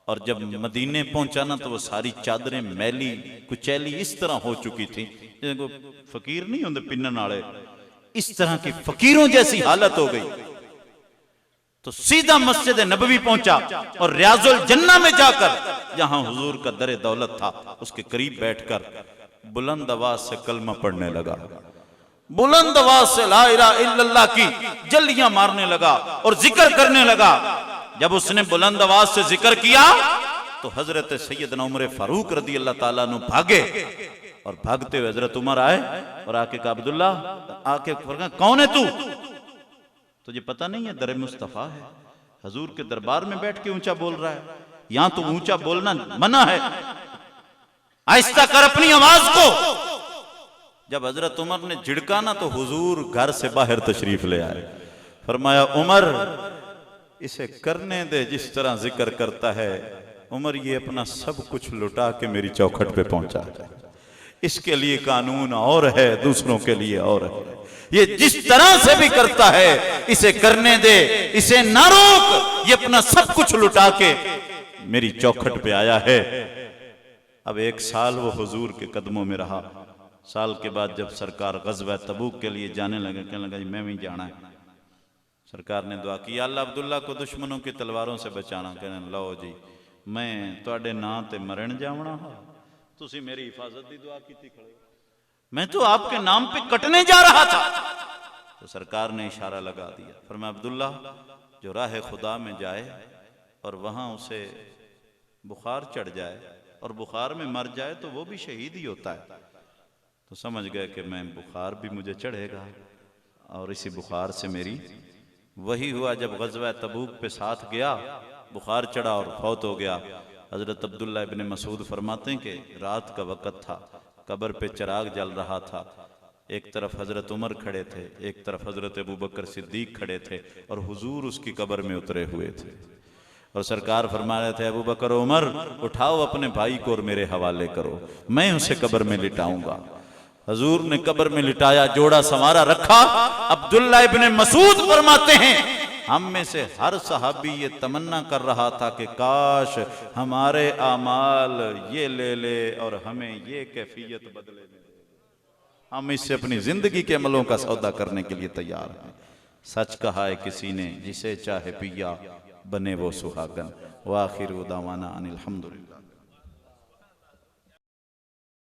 और जब मदीने पहुंचा ना तो वो सारी चादरें मैली कुचैली इस तरह हो चुकी थी, जैसे फकीर नहीं होंगे पिन्नन वाले, इस तरह की फकीरों जैसी हालत हो गई। तो सीधा मस्जिद नबवी पहुंचा और रियाजुल जन्ना में जाकर, जहां हुजूर का दरे दौलत था, उसके करीब बैठकर बुलंद आवाज से कलमा पढ़ने लगा। बुलंद आवाज से ला इलाहा इल्लल्लाह की जल्लियां मारने लगा और जिक्र करने लगा। जब उसने बुलंद आवाज से जिक्र किया तो हजरत सैयदना उमर फारूक रदी अल्लाह ताला नु भागे और भागते हुए हजरत उमर आए और आके कहा, अब्दुल्ला, आके कौन है तू? तुझे पता नहीं है दर मुस्तफा है, हजूर के दरबार में बैठ के ऊंचा बोल रहा है, यहां तो ऊंचा बोलना मना है, आहिस्ता कर अपनी आवाज को। जब हजरत उमर ने झिड़का ना तो हुजूर घर से बाहर तशरीफ ले आए। फरमाया, उमर इसे करने दे जिस तरह जिक्र करता है। उमर ये अपना सब कुछ लुटा के मेरी चौखट पे पहुंचा। इसके लिए कानून और है, दूसरों के लिए और है। ये जिस तरह से भी करता है इसे करने दे, इसे ना रोक। ये अपना सब कुछ लुटा के मेरी चौखट पे आया है। अब 1 साल वो हुजूर के कदमों में रहा। साल के बाद जब सरकार गज़वा तबूक के लिए जाने लगे, कहने लगा जी मैं भी जाना है। सरकार ने दुआ की, अल्लाह अब्दुल्ला को दुश्मनों की तलवारों से बचाना। कहने लो जी मैं तुहाडे नां ते मरण जावना हा, तुसी मेरी हिफाजत की दुआ की खड़े, मैं तो आपके नाम पे कटने जा रहा था। तो सरकार ने इशारा लगा दिया, फरमाया अब्दुल्ला जो राह खुदा में जाए और वहां उसे बुखार चढ़ जाए और बुखार में मर जाए तो वो भी शहीद ही होता है। तो समझ गए कि मैं बुखार भी मुझे चढ़ेगा और इसी बुखार से मेरी वही हुआ। जब गज़वा तबूक पे साथ गया, बुखार चढ़ा और फौत हो गया। हजरत अब्दुल्ला इब्ने मसूद फरमाते हैं कि रात का वक़्त था, कब्र पे चिराग जल रहा था। एक तरफ हजरत उमर खड़े थे, एक तरफ हजरत अबू बकर सिद्दीक खड़े थे और हुजूर उसकी कब्र में उतरे हुए थे। और सरकार फरमा रहे थे, अबू बकर उमर उठाओ अपने भाई को और मेरे हवाले करो, मैं उसे कब्र में लिटाऊंगा। हजूर ने कब्र में लिटाया, जोड़ा संवारा रखा। अब्दुल्ला इब्ने मसूद फरमाते हैं, हम में से हर सहाबी ये तमन्ना कर रहा था कि काश हमारे आमाल ये ले ले और हमें ये कैफियत बदले में दे। हम इससे अपनी जिंदगी के अमलों का सौदा करने के लिए तैयार हैं। सच कहा है किसी ने, जिसे चाहे पिया बने वो सुहागन। वाखिर दावाना अनिल हम्दुलिल्लाह।